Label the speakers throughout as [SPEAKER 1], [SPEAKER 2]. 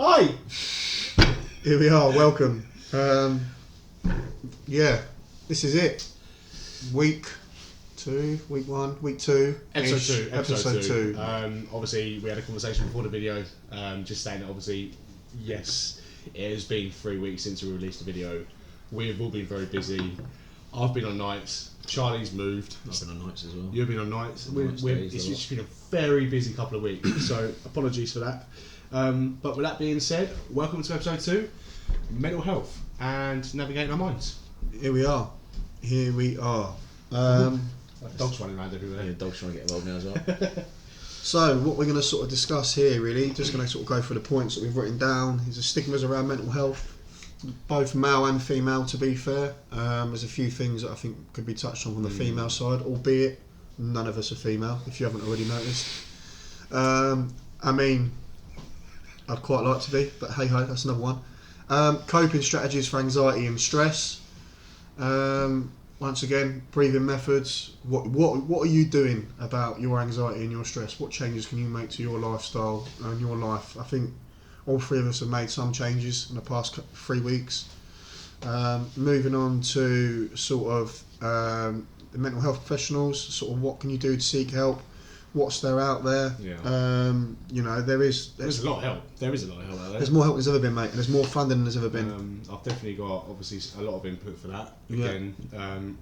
[SPEAKER 1] Hi!
[SPEAKER 2] Here we are, welcome. This is it. Week 2.
[SPEAKER 1] Episode 2. Obviously, we had a conversation before the video, just saying that obviously, yes, it has been 3 weeks since we released the video. We've all been very busy. I've been on nights. Charlie's moved.
[SPEAKER 3] I've been on nights as well.
[SPEAKER 1] You've been on nights.
[SPEAKER 3] It's
[SPEAKER 1] It's been a very busy couple of weeks, so apologies for that. But with that being said, welcome to episode 2, mental health and navigating our minds.
[SPEAKER 2] Here we are.
[SPEAKER 1] Dogs running around everywhere.
[SPEAKER 3] Yeah, dogs trying to get involved now as well.
[SPEAKER 2] So, what we're going to sort of discuss here, really, just going to sort of go through the points that we've written down, is the stigmas around mental health, both male and female, to be fair. There's a few things that I think could be touched on from the female side, albeit none of us are female, if you haven't already noticed. I mean, I'd quite like to be, but hey ho, that's another one. Coping strategies for anxiety and stress. Once again, breathing methods. What are you doing about your anxiety and your stress? What changes can you make to your lifestyle and your life? I think all three of us have made some changes in the past 3 weeks. Moving on to sort of the mental health professionals. Sort of what can you do to seek help? What's there out there?
[SPEAKER 1] Yeah.
[SPEAKER 2] There's
[SPEAKER 1] a lot of help. There is a lot of help out there.
[SPEAKER 2] There's more help than there's ever been, mate, and there's more funding than there's ever been.
[SPEAKER 1] I've definitely got obviously a lot of input for that again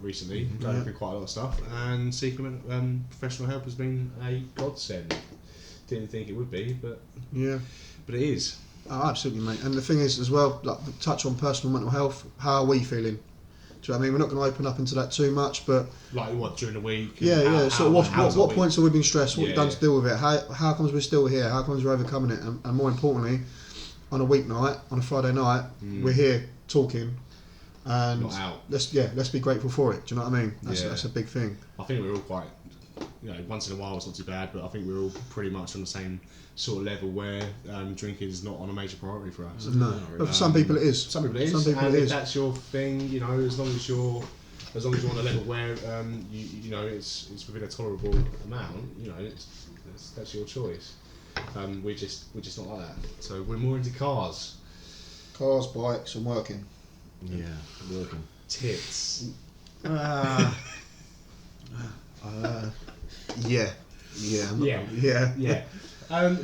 [SPEAKER 1] recently, going through quite a lot of stuff, and seeking professional help has been a godsend. Didn't think it would be, but it is.
[SPEAKER 2] Oh, absolutely, mate. And the thing is, as well, like touch on personal mental health. How are we feeling? Do you know what I mean? We're not going to open up into that too much, but
[SPEAKER 1] like what during the week?
[SPEAKER 2] So what points have we been stressed? What we've done to deal with it? How comes we're still here? How comes we're overcoming it? And more importantly, on a weeknight, on a Friday night, we're here talking, and
[SPEAKER 1] not out.
[SPEAKER 2] Let's be grateful for it. Do you know what I mean? That's a big thing.
[SPEAKER 1] I think we're all quite, once in a while it's not too bad, but I think we're all pretty much on the same sort of level where drinking is not on a major priority for us.
[SPEAKER 2] No, but for some people it is.
[SPEAKER 1] Some people it is. And if that's your thing, as long as you're on a level where it's within a tolerable amount, that's your choice. We're just not like that. So we're more into cars,
[SPEAKER 2] bikes, and working.
[SPEAKER 3] Yeah, working.
[SPEAKER 1] Tits. Yeah.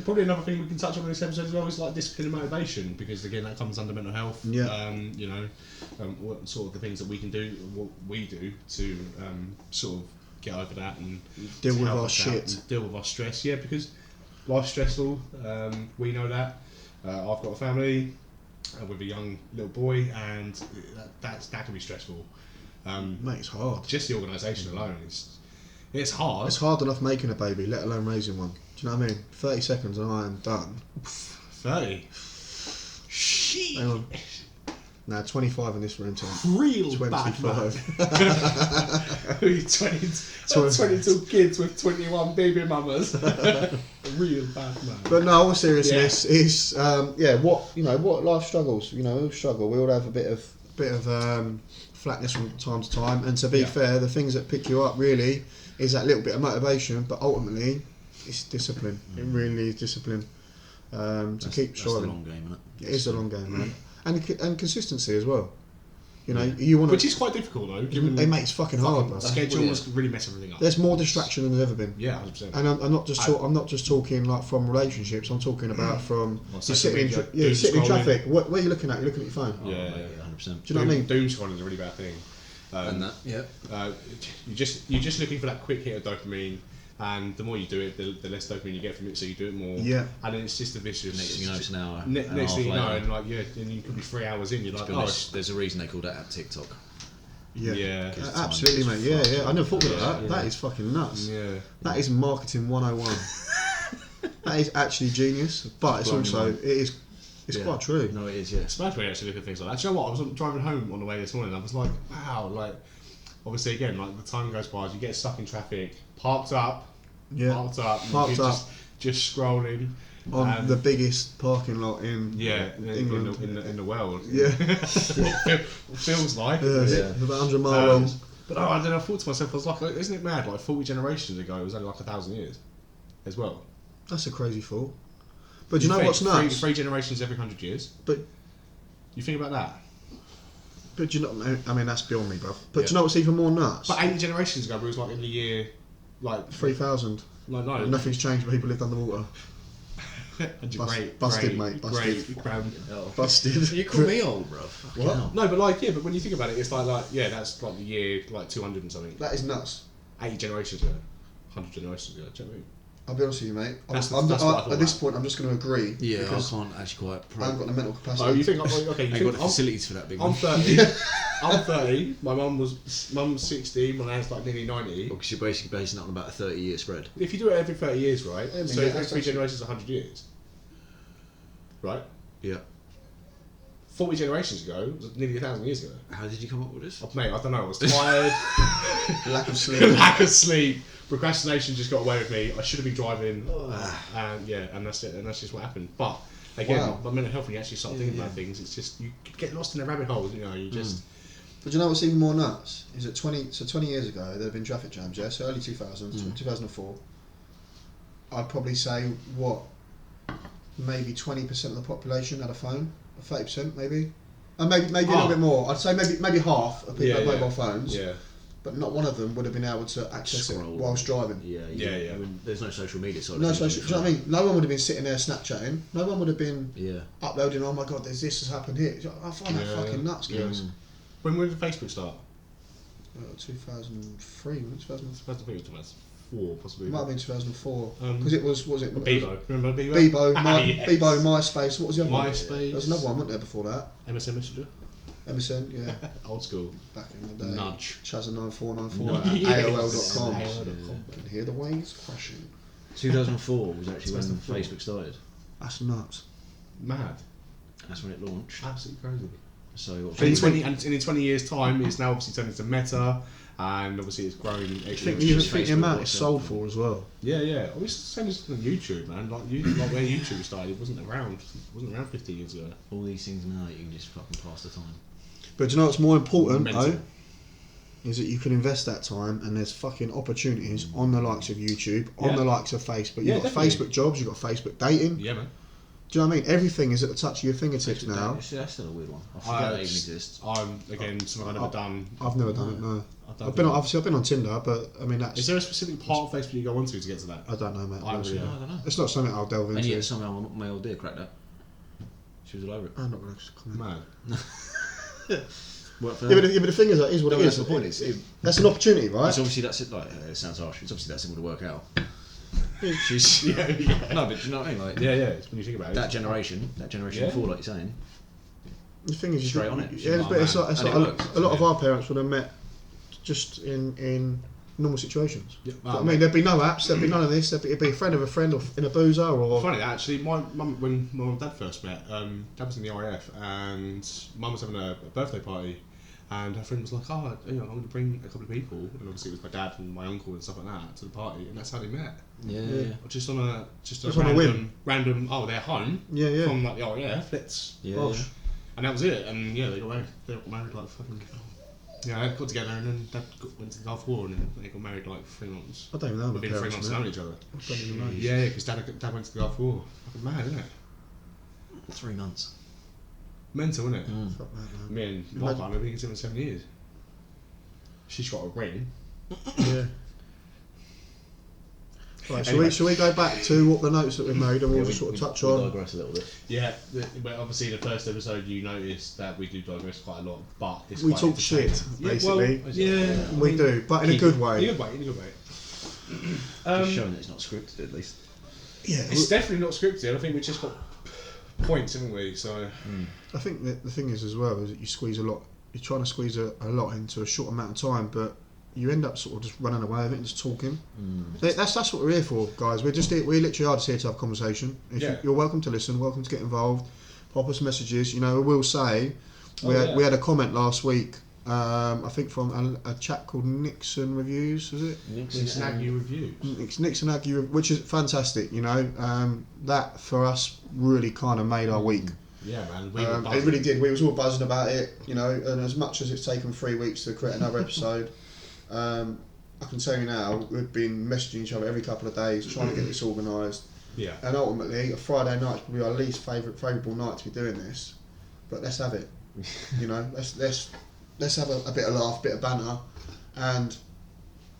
[SPEAKER 1] Probably another thing we can touch on in this episode as well is like discipline and motivation, because again that comes under mental health. What sort of the things that we can do, what we do to sort of get over that and
[SPEAKER 2] deal with our shit,
[SPEAKER 1] deal with our stress. Yeah, because life's stressful. We know that. I've got a family with a young little boy, and that can be stressful.
[SPEAKER 2] Mate, it's hard. Just
[SPEAKER 1] the organisation alone it's hard.
[SPEAKER 2] It's hard enough making a baby, let alone raising one. Do you know what I mean? 30 seconds and I am done.
[SPEAKER 1] 30? Shit!
[SPEAKER 2] Hang on. Nah, 25 in this room, Tom.
[SPEAKER 1] Real
[SPEAKER 2] 25.
[SPEAKER 1] Bad man. 22 kids with 21 baby mamas. Real bad man.
[SPEAKER 2] But no, all seriousness is, what life struggles. We all struggle. We all have a bit of flatness from time to time. And to be fair, the things that pick you up really is that little bit of motivation, but ultimately it's discipline. It really is discipline. To keep striving.
[SPEAKER 3] That's the long game, isn't it?
[SPEAKER 2] It is a long game, man. And consistency as you want to.
[SPEAKER 1] Which is quite difficult though.
[SPEAKER 2] It makes fucking hard, bro.
[SPEAKER 1] Schedules really mess everything up.
[SPEAKER 2] There's more distraction than there's ever been.
[SPEAKER 1] Yeah, 100%.
[SPEAKER 2] And I'm not just talking like from relationships. I'm talking about from you're sitting in traffic. What are you looking at? You're looking at your phone.
[SPEAKER 1] Yeah,
[SPEAKER 3] 100%.
[SPEAKER 2] Do you know what I mean?
[SPEAKER 1] Doom scrolling is a really bad thing. You're just looking for that quick hit of dopamine, and the more you do it, the less dopamine you get from it, so you do it more. Yeah. And then it's just a vicious.
[SPEAKER 3] Next thing you know, it's an hour.
[SPEAKER 1] Next thing you know, and you could be 3 hours in. You're like,
[SPEAKER 3] there's a reason they call that app TikTok.
[SPEAKER 2] Yeah. Absolutely, mate. Yeah. I never thought of that. That is fucking nuts.
[SPEAKER 1] Yeah.
[SPEAKER 2] That is marketing 101. That is actually genius, but it's also it's quite true.
[SPEAKER 3] No, it is. Yeah.
[SPEAKER 1] It's mad when you actually look at things like that. Do you know what? I was driving home on the way this morning. And I was like, wow. Like, obviously, again, like the time goes by, you get stuck in traffic, parked up, just scrolling
[SPEAKER 2] on the biggest parking lot in England,
[SPEAKER 1] in the world.
[SPEAKER 2] Yeah,
[SPEAKER 1] feels like
[SPEAKER 2] about 100 mile long.
[SPEAKER 1] But then I thought to myself, I was like, isn't it mad? Like 40 generations ago, it was only like 1,000 years, as well.
[SPEAKER 2] That's a crazy thought. But do you know what's nuts?
[SPEAKER 1] Three generations every 100 years.
[SPEAKER 2] But
[SPEAKER 1] you think about that.
[SPEAKER 2] But do you know? I mean, that's beyond me, bruv. But do you know what's even more nuts?
[SPEAKER 1] But 80 generations ago, it was like in the year, like
[SPEAKER 2] 3000.
[SPEAKER 1] No.
[SPEAKER 2] Nothing's changed. But people lived underwater. Busted, mate. Busted. Busted.
[SPEAKER 3] You call me old, bro.
[SPEAKER 2] What?
[SPEAKER 1] No, but but when you think about it, it's like that's like the year like 200 and something.
[SPEAKER 2] That is nuts.
[SPEAKER 1] 80 generations ago, 100 generations ago. Do you know what I mean?
[SPEAKER 2] I'll be honest with you, mate.
[SPEAKER 1] That's what I thought
[SPEAKER 2] At this point, I'm just going to agree.
[SPEAKER 3] Yeah, I
[SPEAKER 2] because
[SPEAKER 3] can't actually quite.
[SPEAKER 2] I haven't got the mental capacity.
[SPEAKER 1] Oh, you think? Okay,
[SPEAKER 3] I ain't got the facilities for that big
[SPEAKER 1] I'm
[SPEAKER 3] one.
[SPEAKER 1] 30. I'm 30. My mum's 60. My nan's like nearly 90.
[SPEAKER 3] Because you're basically basing it on about a 30-year spread.
[SPEAKER 1] If you do it every 30 years, right?
[SPEAKER 2] Yeah,
[SPEAKER 1] So
[SPEAKER 2] yeah,
[SPEAKER 1] every
[SPEAKER 2] that's
[SPEAKER 1] 3 generations, 100 years, right?
[SPEAKER 3] Yeah.
[SPEAKER 1] 40 generations ago, it was nearly 1,000 years ago.
[SPEAKER 3] How did you come up with this?
[SPEAKER 1] Oh, mate, I don't know. I was tired.
[SPEAKER 2] Lack of sleep.
[SPEAKER 1] Lack of sleep. Procrastination just got away with me. I should have been driving. And that's it. And that's just what happened. But again, my mental health, when you actually start thinking about things, it's just you get lost in a rabbit hole. You know, you just.
[SPEAKER 2] But do you know what's even more nuts? Is that 20 years ago there have been traffic jams. Yeah, so early 2000s, 2004. I'd probably say maybe 20% of the population had a phone, 30% maybe, and maybe a little bit more. I'd say maybe half of people had mobile phones.
[SPEAKER 1] Yeah.
[SPEAKER 2] But not one of them would have been able to access it whilst driving.
[SPEAKER 3] Yeah.
[SPEAKER 1] I
[SPEAKER 3] mean, there's no social media side.
[SPEAKER 2] No social. Do you know what I mean? No one would have been sitting there Snapchatting. No one would have been
[SPEAKER 3] Yeah.
[SPEAKER 2] uploading. Oh my god, this has happened here. I find that fucking nuts, guys.
[SPEAKER 1] When did Facebook start?
[SPEAKER 2] 2003, 2004,
[SPEAKER 1] I think it was 2004, possibly.
[SPEAKER 2] it might have been 2004 because it was it
[SPEAKER 1] Bebo. Remember Bebo?
[SPEAKER 2] Bebo,
[SPEAKER 1] Yes.
[SPEAKER 2] Bebo, MySpace. What was the other one?
[SPEAKER 1] MySpace.
[SPEAKER 2] There was another one, wasn't there, before that?
[SPEAKER 1] MSN Messenger.
[SPEAKER 2] MSN, yeah.
[SPEAKER 1] Old school.
[SPEAKER 2] Back in the day.
[SPEAKER 1] Nudge.
[SPEAKER 2] Chazza9494
[SPEAKER 1] Yes.
[SPEAKER 2] AOL.com.
[SPEAKER 1] AOL.com.
[SPEAKER 2] Can hear the waves crashing.
[SPEAKER 3] 2004 was actually when
[SPEAKER 1] 2004.
[SPEAKER 3] Facebook started.
[SPEAKER 2] That's nuts.
[SPEAKER 1] Mad.
[SPEAKER 3] That's when it launched.
[SPEAKER 1] Absolutely crazy.
[SPEAKER 3] So
[SPEAKER 1] And in 20 years' time, it's now obviously turned into Meta, and obviously it's growing.
[SPEAKER 2] I think the amount it's sold for as well.
[SPEAKER 1] Yeah. Oh, it's the same as on YouTube, man. Like where YouTube started, it wasn't around 15 years ago.
[SPEAKER 3] all these things now you can just fucking pass the time.
[SPEAKER 2] But do you know what's more important,
[SPEAKER 1] Mental.
[SPEAKER 2] though? Is that you can invest that time and there's fucking opportunities on the likes of YouTube, on the likes of Facebook. You've got
[SPEAKER 1] definitely.
[SPEAKER 2] Facebook jobs, you've got Facebook dating.
[SPEAKER 1] Yeah, man.
[SPEAKER 2] Do you know what I mean? Everything is at the touch of your fingertips now.
[SPEAKER 3] That's still a weird one. I forget that even exists.
[SPEAKER 1] I'm again something I've never done.
[SPEAKER 2] I've never done it, no.
[SPEAKER 1] I've
[SPEAKER 2] I've been on Tinder, but I mean that's.
[SPEAKER 1] Is there a specific part of Facebook you go onto to get to that?
[SPEAKER 2] I don't know, mate.
[SPEAKER 1] I
[SPEAKER 2] honestly.
[SPEAKER 1] really
[SPEAKER 3] I don't know.
[SPEAKER 2] It's not something I'll delve into.
[SPEAKER 3] And yet somehow my old dear cracked that. She was all over it.
[SPEAKER 2] I'm not going to comment.
[SPEAKER 1] Mad.
[SPEAKER 3] Worked for
[SPEAKER 2] Yeah,
[SPEAKER 3] them.
[SPEAKER 2] but the thing is, that is what
[SPEAKER 3] No,
[SPEAKER 2] it
[SPEAKER 3] that's
[SPEAKER 2] is.
[SPEAKER 3] the point. It's
[SPEAKER 2] That's an opportunity, right?
[SPEAKER 3] obviously that's it. Like it sounds harsh. It's obviously that simple to work out. She's
[SPEAKER 1] Yeah.
[SPEAKER 3] no, but do you know what I mean? Like
[SPEAKER 1] Yeah. It's when you think about it.
[SPEAKER 3] that generation
[SPEAKER 1] Yeah.
[SPEAKER 3] before, like you're saying.
[SPEAKER 2] The thing is,
[SPEAKER 3] Straight on it.
[SPEAKER 2] Yeah, but it's like,
[SPEAKER 3] And it
[SPEAKER 2] a
[SPEAKER 3] works.
[SPEAKER 2] lot of our parents would have met just in normal situations.
[SPEAKER 1] Yeah.
[SPEAKER 2] I mean, there'd be no apps, there'd be none of this. It'd be a friend of a friend, or in a boozer, or.
[SPEAKER 1] Funny actually, my mum, when my mum and dad first met, dad was in the RAF and mum was having a birthday party, and her friend was like, "Oh, I'm going to bring a couple of people," and obviously it was my dad and my uncle and stuff like that to the party, and that's how they met.
[SPEAKER 3] Yeah.
[SPEAKER 1] Just on a
[SPEAKER 2] on a whim.
[SPEAKER 1] random. Oh, they're home.
[SPEAKER 2] Yeah.
[SPEAKER 1] From like the RAF. Let's.
[SPEAKER 2] Gosh.
[SPEAKER 1] And that was it. And yeah, they got married. They got married like fucking. Yeah, they got together and then dad went to the Gulf War and then they got married like 3 months.
[SPEAKER 2] I don't even know. My
[SPEAKER 1] Within 3
[SPEAKER 2] parents
[SPEAKER 1] months
[SPEAKER 2] met.
[SPEAKER 1] knowing each other.
[SPEAKER 2] I don't even know.
[SPEAKER 1] Yeah, because dad went to the Gulf War. Fucking mad, isn't it?
[SPEAKER 3] 3 months.
[SPEAKER 1] Mental, isn't it?
[SPEAKER 2] Fuck that, man.
[SPEAKER 1] Me and my partner have been together 7 years. She's got a ring.
[SPEAKER 2] Yeah. Right,
[SPEAKER 1] Anyway.
[SPEAKER 2] shall we go back to what the notes that we made and we'll just sort of touch
[SPEAKER 3] we
[SPEAKER 2] on?
[SPEAKER 3] digress a little bit.
[SPEAKER 1] Yeah, but obviously the first episode you noticed that we do digress quite a lot, but it's
[SPEAKER 2] We
[SPEAKER 1] quite
[SPEAKER 2] talk shit,
[SPEAKER 1] entertaining.
[SPEAKER 2] basically.
[SPEAKER 1] Yeah,
[SPEAKER 2] We do, but in a good way.
[SPEAKER 1] In a good way.
[SPEAKER 3] Just showing that it's not scripted at least.
[SPEAKER 2] Yeah,
[SPEAKER 1] It's definitely not scripted. I think we just got points, haven't we? So
[SPEAKER 2] I think that the thing is as well is that you squeeze a lot. You're trying to squeeze a lot into a short amount of time, but you end up sort of just running away with it and just talking. That's what we're here for, guys. We literally are just here to have a conversation. You're welcome to listen, welcome to get involved. Pop us messages. You know, we will say we had a comment last week. I think from a chap called Nixon Reviews, is it?
[SPEAKER 1] Nixon Aggie Reviews.
[SPEAKER 2] Nixon Aggie, which is fantastic. You know, that for us really kind of made our week.
[SPEAKER 1] Yeah, man.
[SPEAKER 2] It really did. We was all buzzing about it, you know. And as much as it's taken 3 weeks to create another episode, I can tell you now we've been messaging each other every couple of days, trying to get this organised.
[SPEAKER 1] Yeah.
[SPEAKER 2] And ultimately, a Friday night's probably our least favourable night to be doing this. But let's have it. You know, let's have a bit of laugh, bit of banter, and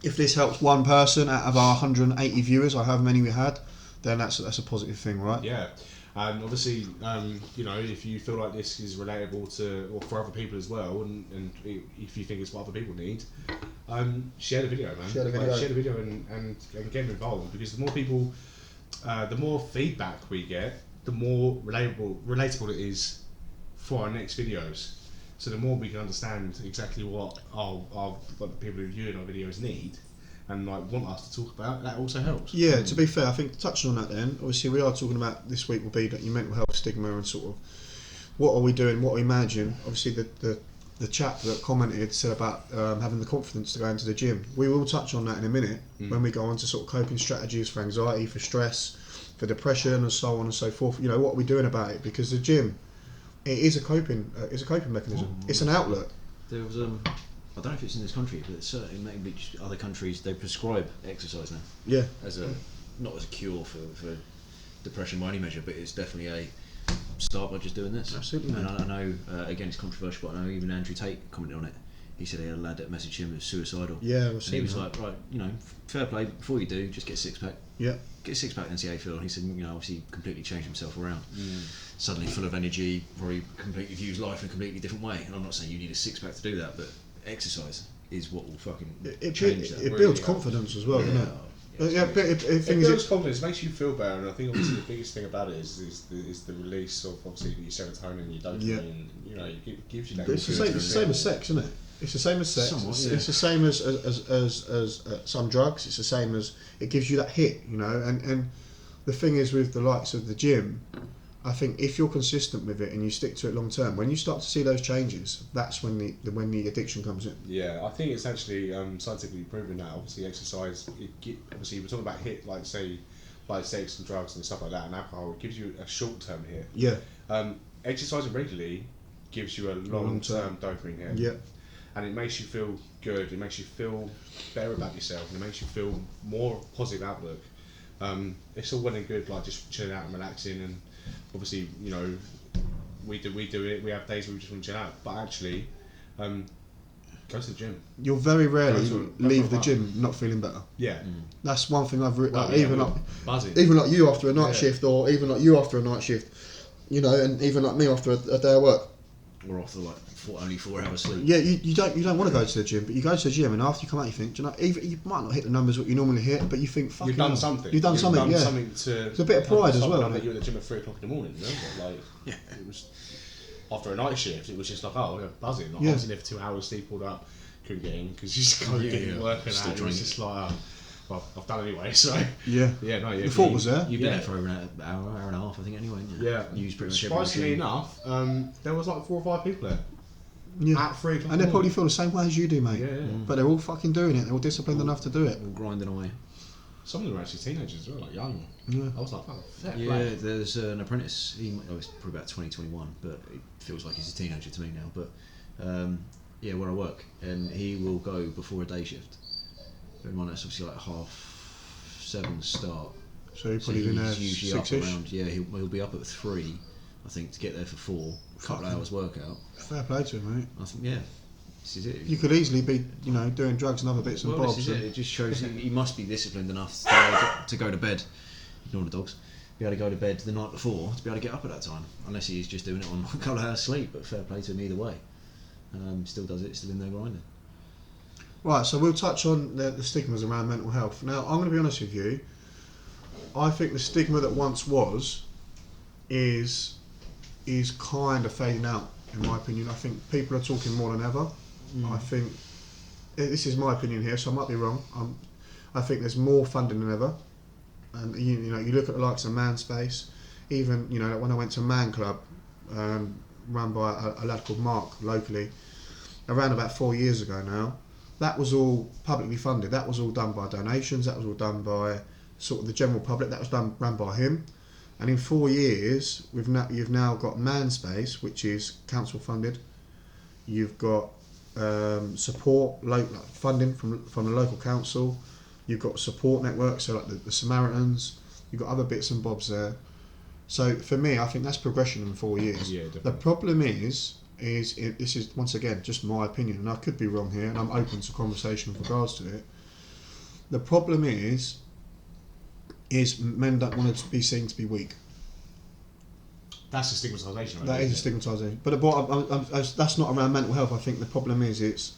[SPEAKER 2] if this helps one person out of our 180 viewers, or however many we had, then that's a positive thing, right?
[SPEAKER 1] Yeah. And obviously, you know, if you feel like this is relatable to, or for other people as well, and if you think it's what other people need, share the video, man.
[SPEAKER 2] Share the video.
[SPEAKER 1] Like, share the video and get involved, because the more people, the more feedback we get, the more relatable it is for our next videos. So the more we can understand exactly what what the people who are viewing our videos need and like want us to talk about, that also helps.
[SPEAKER 2] Yeah, to be fair, I think touching on that then, obviously we are talking about this week will be your mental health stigma and sort of what are we doing, what are we managing. Obviously the chap that commented said about having the confidence to go into the gym. We will touch on that in a minute when we go on to sort of coping strategies for anxiety, for stress, for depression and so on and so forth. You know, what are we doing about it? Because the gym, it is a coping mechanism. It's an outlet.
[SPEAKER 3] There was I don't know if it's in this country, but certainly maybe other countries they prescribe exercise now.
[SPEAKER 2] Yeah.
[SPEAKER 3] As a not as a cure for depression by any measure, but it's definitely a start by just doing this.
[SPEAKER 2] Absolutely.
[SPEAKER 3] And I know again it's controversial, but I know even Andrew Tate commented on it. He said he had a lad that messaged him as suicidal.
[SPEAKER 2] Yeah,
[SPEAKER 3] and he was like, right, you know, fair play. Before you do, just get a six pack.
[SPEAKER 2] Yeah.
[SPEAKER 3] Get a six pack and see how you feel. And he said, you know, obviously completely changed himself around. Suddenly full of energy, probably completely views life in a completely different way. And I'm not saying you need a six pack to do that, but exercise is what will fucking change that.
[SPEAKER 2] It builds confidence as well, doesn't it?
[SPEAKER 1] It builds confidence, makes you feel better, and I think obviously the biggest thing about it is the release of obviously your serotonin, your dopamine. You know, it gives you that.
[SPEAKER 2] It's the same as sex, isn't it? It's the same as sex.
[SPEAKER 3] Somewhat,
[SPEAKER 2] it's the same as some drugs. It's the same as it gives you that hit, you know. And the thing is with the likes of the gym, I think if you're consistent with it and you stick to it long term, when you start to see those changes, that's when the addiction comes in.
[SPEAKER 1] Yeah, I think it's actually scientifically proven that obviously exercise, obviously we're talking about hit like sex and drugs and stuff like that, and alcohol, it gives you a short term hit.
[SPEAKER 2] Yeah.
[SPEAKER 1] Exercising regularly gives you a long term dopamine hit.
[SPEAKER 2] Yeah.
[SPEAKER 1] And it makes you feel good. It makes you feel better about yourself, and it makes you feel more positive outlook. It's all well and good, like just chilling out and relaxing, and obviously, you know, we do it. We have days where we just want to chill out, but actually, go to the gym.
[SPEAKER 2] You'll very rarely leave the gym not feeling better.
[SPEAKER 1] Yeah,
[SPEAKER 2] that's one thing I've written.
[SPEAKER 1] Even
[SPEAKER 2] like you after a night shift, or even like you after a night shift, you know, and even like me after a day of work.
[SPEAKER 3] Or after like only 4 hours sleep.
[SPEAKER 2] Yeah, you don't want to go to the gym, but you go to the gym, and after you come out, you think, do you know, even you might not hit the numbers what you normally hit, but you think, fuck,
[SPEAKER 1] you've done something.
[SPEAKER 2] You've done something. Yeah, it's a bit of pride as well.
[SPEAKER 1] That you were at the gym at 3 o'clock in the morning, remember? Like, it was after a night shift. It was just like, oh, we're buzzing. Like, I was in there for 2 hours, sleep pulled up, couldn't get in because you just can't get in working out. It was just like, well, I've done anyway. So
[SPEAKER 2] the thought was there.
[SPEAKER 3] You've been there for over an hour and a half, I think, anyway.
[SPEAKER 1] Yeah. Surprisingly enough, there was like 4 or 5 people there.
[SPEAKER 2] Yeah.
[SPEAKER 1] At 3 o'clock.
[SPEAKER 2] And they probably feel the same way as you do, mate.
[SPEAKER 1] Yeah.
[SPEAKER 2] But they're all fucking doing it. They're all disciplined enough to do it.
[SPEAKER 3] All grinding away.
[SPEAKER 1] Some of them are actually teenagers as well, like young.
[SPEAKER 2] Yeah.
[SPEAKER 1] I was like, oh, fair
[SPEAKER 3] yeah,
[SPEAKER 1] play.
[SPEAKER 3] there's an apprentice. He's probably about 2021, but it feels like he's a teenager to me now. But where I work, and he will go before a day shift. Bear in mind that's obviously like 7:30 start.
[SPEAKER 2] So he's probably been there
[SPEAKER 3] usually up
[SPEAKER 2] 6-ish.
[SPEAKER 3] around. Yeah, he'll be up at 3, I think, to get there for 4. A couple of hours workout.
[SPEAKER 2] Fair play to him, mate.
[SPEAKER 3] I think this is it.
[SPEAKER 2] You could easily be, you know, doing drugs and other bits and bobs.
[SPEAKER 3] This is it. It just shows he must be disciplined enough to go to bed. Ignore the dogs. Be able to go to bed the night before to be able to get up at that time. Unless he's just doing it on a couple of hours sleep. But fair play to him either way. Still does it. Still in there grinding.
[SPEAKER 2] Right. So we'll touch on the stigmas around mental health. Now I'm going to be honest with you. I think the stigma that once was is kind of fading out, in my opinion. I think people are talking more than ever. I think, this is my opinion here, so I might be wrong. I think there's more funding than ever. And you know, you look at the likes of Manspace, even, you know, like when I went to Man Club, run by a lad called Mark locally, around about 4 years ago now, that was all publicly funded. That was all done by donations. That was all done by sort of the general public. That was run by him. And in 4 years, you've now got Manspace, which is council funded. You've got support, funding from the local council. You've got support networks, so like the Samaritans. You've got other bits and bobs there. So for me, I think that's progression in 4 years.
[SPEAKER 1] Yeah,
[SPEAKER 2] The
[SPEAKER 1] definitely.
[SPEAKER 2] problem is this is once again just my opinion, and I could be wrong here, and I'm open to conversation with regards to it. The problem is men don't want to be seen to be weak.
[SPEAKER 1] That's a stigmatisation. Right?
[SPEAKER 2] That is a stigmatisation. But that's not around mental health. I think the problem is it's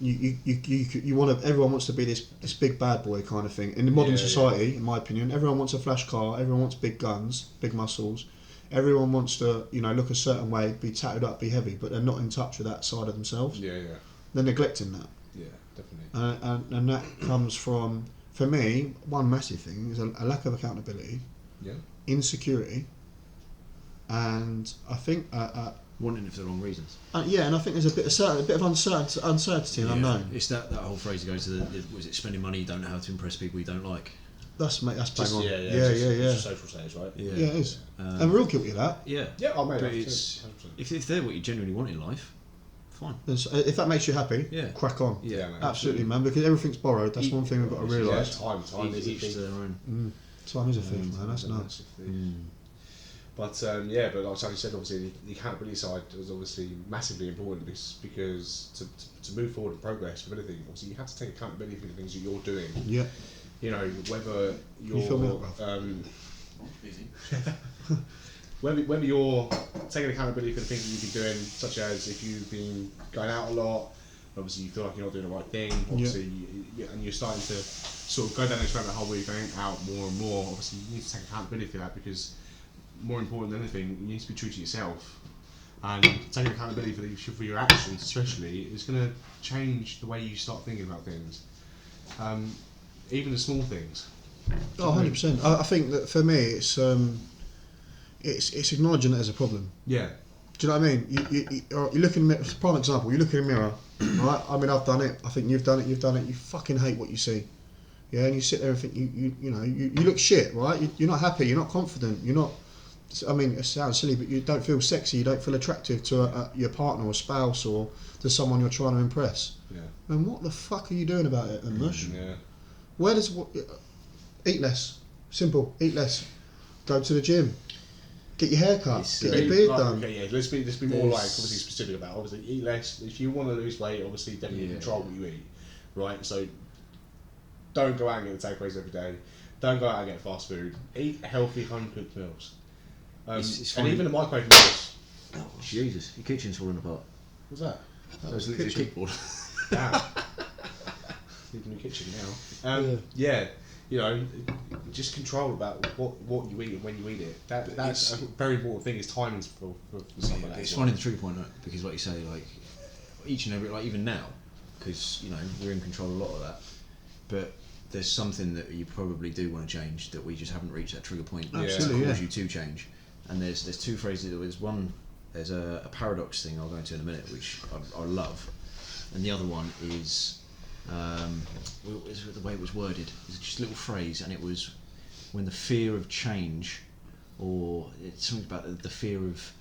[SPEAKER 2] you want to. Everyone wants to be this big bad boy kind of thing. In the modern society, in my opinion, everyone wants a flash car. Everyone wants big guns, big muscles. Everyone wants to, look a certain way, be tatted up, be heavy, but they're not in touch with that side of themselves.
[SPEAKER 1] Yeah.
[SPEAKER 2] They're neglecting that.
[SPEAKER 1] Yeah, definitely.
[SPEAKER 2] And that comes from, for me, one massive thing is a lack of accountability, insecurity, and I think
[SPEAKER 3] wanting it for the wrong reasons.
[SPEAKER 2] and I think there's a bit of uncertainty and unknown.
[SPEAKER 3] It's that whole phrase that goes to was it spending money you don't know how to impress people you don't like.
[SPEAKER 2] That's bang on.
[SPEAKER 1] Yeah.
[SPEAKER 2] Yeah.
[SPEAKER 1] Social status, right?
[SPEAKER 3] Yeah,
[SPEAKER 2] Yeah, it is. And we're all guilty of that.
[SPEAKER 3] Yeah.
[SPEAKER 1] Yeah, I'll make
[SPEAKER 3] But
[SPEAKER 1] that.
[SPEAKER 3] it's if they're what you genuinely want in life, fine.
[SPEAKER 2] And so if that makes you happy,
[SPEAKER 3] Yeah.
[SPEAKER 2] crack on.
[SPEAKER 1] Yeah, mate.
[SPEAKER 2] Absolutely, man, because everything's borrowed. That's one thing we've got to realise.
[SPEAKER 1] Time is a
[SPEAKER 3] Each to
[SPEAKER 1] thing.
[SPEAKER 3] their own.
[SPEAKER 2] Time is a thief, man. That's nuts.
[SPEAKER 1] But but like Sally said, obviously the accountability side is obviously massively important because to move forward and progress with anything, obviously you have to take accountability for the things that you're doing.
[SPEAKER 2] Yeah.
[SPEAKER 1] Whether you're
[SPEAKER 2] You fill me up, bruv.
[SPEAKER 1] whether you're taking accountability for the things that you've been doing, such as if you've been going out a lot, obviously you feel like you're not doing the right thing, obviously, and you're starting to sort of go down this rabbit hole where you're going out more and more. Obviously, you need to take accountability for that because, more important than anything, you need to be true to yourself. And taking accountability for your actions, especially, is going to change the way you start thinking about things. Even the small things.
[SPEAKER 2] Oh, 100%. I think that for me, it's acknowledging it as a problem.
[SPEAKER 1] Yeah.
[SPEAKER 2] Do you know what I mean? You look in the mirror, prime example, you look in a mirror, right? I mean, I've done it, I think you've done it, you fucking hate what you see. Yeah, and you sit there and think, you look shit, right? You're not happy, you're not confident, you're not, I mean, it sounds silly, but you don't feel sexy, you don't feel attractive to your partner or spouse or to someone you're trying to impress.
[SPEAKER 1] Yeah.
[SPEAKER 2] And what the fuck are you doing about it, then, Mush?
[SPEAKER 1] Yeah.
[SPEAKER 2] Where does, eat less, simple, eat less, go to the gym. Get your hair cut,
[SPEAKER 3] It's,
[SPEAKER 2] get your beard
[SPEAKER 1] Like,
[SPEAKER 2] done.
[SPEAKER 1] okay, yeah, let's be more like obviously specific about. Obviously, eat less. If you want to lose weight, obviously definitely control what you eat, right? So don't go out and get the takeaways every day. Don't go out and get fast food. Eat healthy, home cooked meals.
[SPEAKER 3] It's
[SPEAKER 1] and
[SPEAKER 3] fine.
[SPEAKER 1] even the microwave meals.
[SPEAKER 3] Oh, Jesus, your kitchen's falling apart.
[SPEAKER 1] What's that?
[SPEAKER 3] That was literally a kickboard.
[SPEAKER 1] Damn. Need a new kitchen now. Yeah. Just control about what you eat and when you eat it. That's a very important thing. Is timing for something like that.
[SPEAKER 3] It's finding the trigger point, right? Because, like you say, like each and every, like even now, because we're in control of a lot of that. But there's something that you probably do want to change that we just haven't reached that trigger point to cause you to change. And there's two phrases. There's a paradox thing I'll go into in a minute, which I love, and the other one is. The way it was worded, it's just a little phrase, and it was when the fear of change, or it's something about the fear of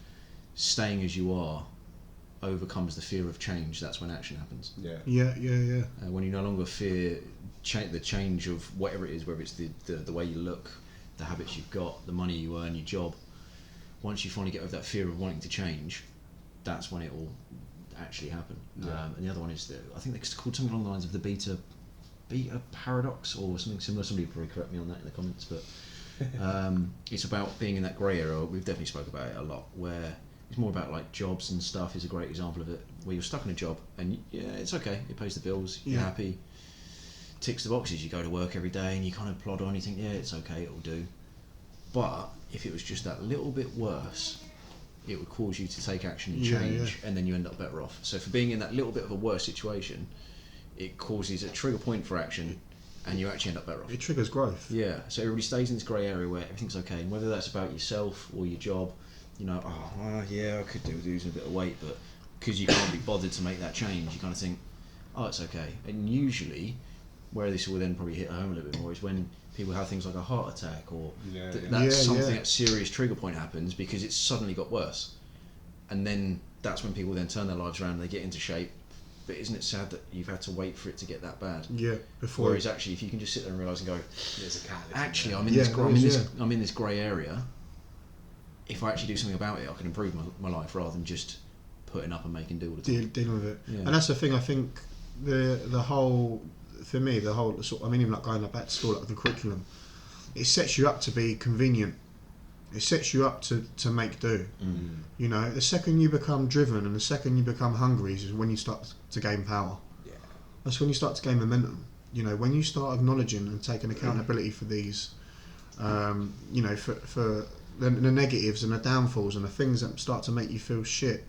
[SPEAKER 3] staying as you are, overcomes the fear of change. That's when action happens.
[SPEAKER 2] Yeah.
[SPEAKER 3] When you no longer fear the change of whatever it is, whether it's the way you look, the habits you've got, the money you earn, your job. Once you finally get over that fear of wanting to change, that's when it will actually happen. And the other one is I think it's called something along the lines of the beta paradox or something similar. Somebody will probably correct me on that in the comments, but it's about being in that grey area. We've definitely spoke about it a lot, where it's more about like jobs and stuff is a great example of it, where you're stuck in a job and it's okay, it pays the bills, you're happy, ticks the boxes, you go to work every day and you kind of plod on, you think it's okay, it'll do. But if it was just that little bit worse, it would cause you to take action and change, and then you end up better off. So for being in that little bit of a worse situation, it causes a trigger point for action, and you actually end up better off.
[SPEAKER 2] It triggers growth.
[SPEAKER 3] Yeah, so everybody stays in this grey area where everything's okay, and whether that's about yourself or your job, I could do with losing a bit of weight, but because you can't be bothered to make that change, you kind of think, it's okay. And usually, where this will then probably hit home a little bit more is when people have things like a heart attack or that serious trigger point happens because it's suddenly got worse, and then that's when people then turn their lives around, they get into shape, but isn't it sad that you've had to wait for it to get that bad?
[SPEAKER 2] Yeah, before.
[SPEAKER 3] Whereas actually, if you can just sit there and realise and go,
[SPEAKER 1] There's a catalyst.
[SPEAKER 3] actually, I'm in this grey area. If I actually do something about it, I can improve my life rather than just putting up and making do all the time.
[SPEAKER 2] Dealing with it.
[SPEAKER 3] Yeah.
[SPEAKER 2] And that's the thing, I think, the whole, for me, the whole sort of, I mean, even like going back to school, like the curriculum, it sets you up to be convenient. It sets you up to make do. You know, the second you become driven and the second you become hungry is when you start to gain power.
[SPEAKER 1] Yeah.
[SPEAKER 2] That's when you start to gain momentum. You know, when you start acknowledging and taking accountability for these, you know, for the negatives and the downfalls and the things that start to make you feel shit,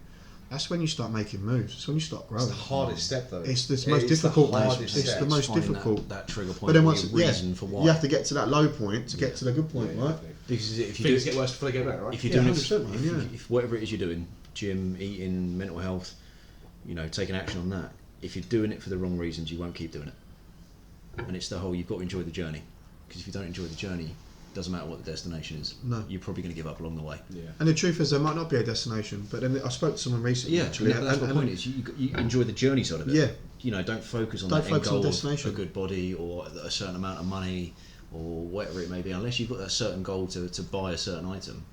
[SPEAKER 2] that's when you start making moves. It's when you start growing.
[SPEAKER 1] It's the hardest step, though.
[SPEAKER 2] It's the most difficult. It's the most
[SPEAKER 3] Finding
[SPEAKER 2] difficult.
[SPEAKER 3] That trigger point.
[SPEAKER 2] But then
[SPEAKER 3] or
[SPEAKER 2] once,
[SPEAKER 3] your reason for why.
[SPEAKER 2] you have to get to that low point to get to the good point, right?
[SPEAKER 1] Definitely.
[SPEAKER 3] Because if you
[SPEAKER 1] Things
[SPEAKER 3] do,
[SPEAKER 1] get worse before they get better, right?
[SPEAKER 3] if you're
[SPEAKER 2] Yeah,
[SPEAKER 3] doing
[SPEAKER 2] 100%, man, yeah.
[SPEAKER 3] if whatever it is you're doing, gym, eating, mental health, you know, taking action on that. If you're doing it for the wrong reasons, you won't keep doing it. And it's the whole, you've got to enjoy the journey. Because if you don't enjoy the journey, doesn't matter what the destination is.
[SPEAKER 2] No.
[SPEAKER 3] You're probably going to give up along the way.
[SPEAKER 1] Yeah.
[SPEAKER 2] And the truth is, there might not be a destination. But then I spoke to someone recently. Actually,
[SPEAKER 3] and that's my point. Is you enjoy the journey side of it.
[SPEAKER 2] Yeah.
[SPEAKER 3] You know, don't focus on
[SPEAKER 2] Don't
[SPEAKER 3] that
[SPEAKER 2] focus
[SPEAKER 3] end
[SPEAKER 2] on
[SPEAKER 3] goal
[SPEAKER 2] destination.
[SPEAKER 3] of a good body or a certain amount of money or whatever it may be. Unless you've got a certain goal to buy a certain item.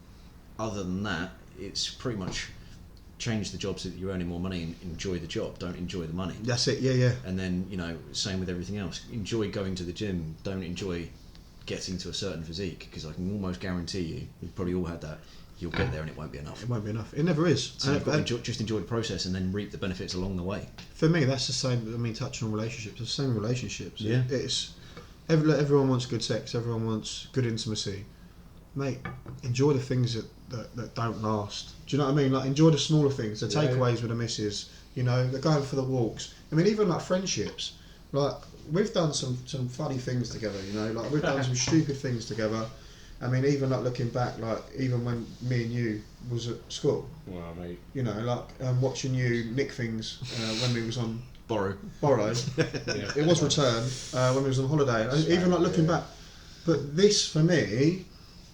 [SPEAKER 3] Other than that, it's pretty much change the job so that you're earning more money and enjoy the job. Don't enjoy the money.
[SPEAKER 2] That's it. Yeah.
[SPEAKER 3] And then, you know, same with everything else. Enjoy going to the gym. Don't enjoy getting to a certain physique, because I can almost guarantee you, we've probably all had that, you'll get there and it won't be enough.
[SPEAKER 2] It won't be enough. It never is.
[SPEAKER 3] So you've got to just enjoy the process and then reap the benefits along the way.
[SPEAKER 2] For me, that's the same. I mean, touching on relationships, it's the same with relationships.
[SPEAKER 3] Yeah.
[SPEAKER 2] It's everyone wants good sex. Everyone wants good intimacy. Mate, enjoy the things that don't last. Do you know what I mean? Like, enjoy the smaller things, the takeaways with the missus. You know, they're going for the walks. I mean, even like friendships. Like, we've done some funny things together. You know, like we've done some stupid things together. I mean, even like looking back, like even when me and you was at school.
[SPEAKER 1] Well, mate.
[SPEAKER 2] You know, like watching you nick things when we was on borrow.
[SPEAKER 1] Yeah.
[SPEAKER 2] It was return when we was on holiday. And even like looking back, but this for me,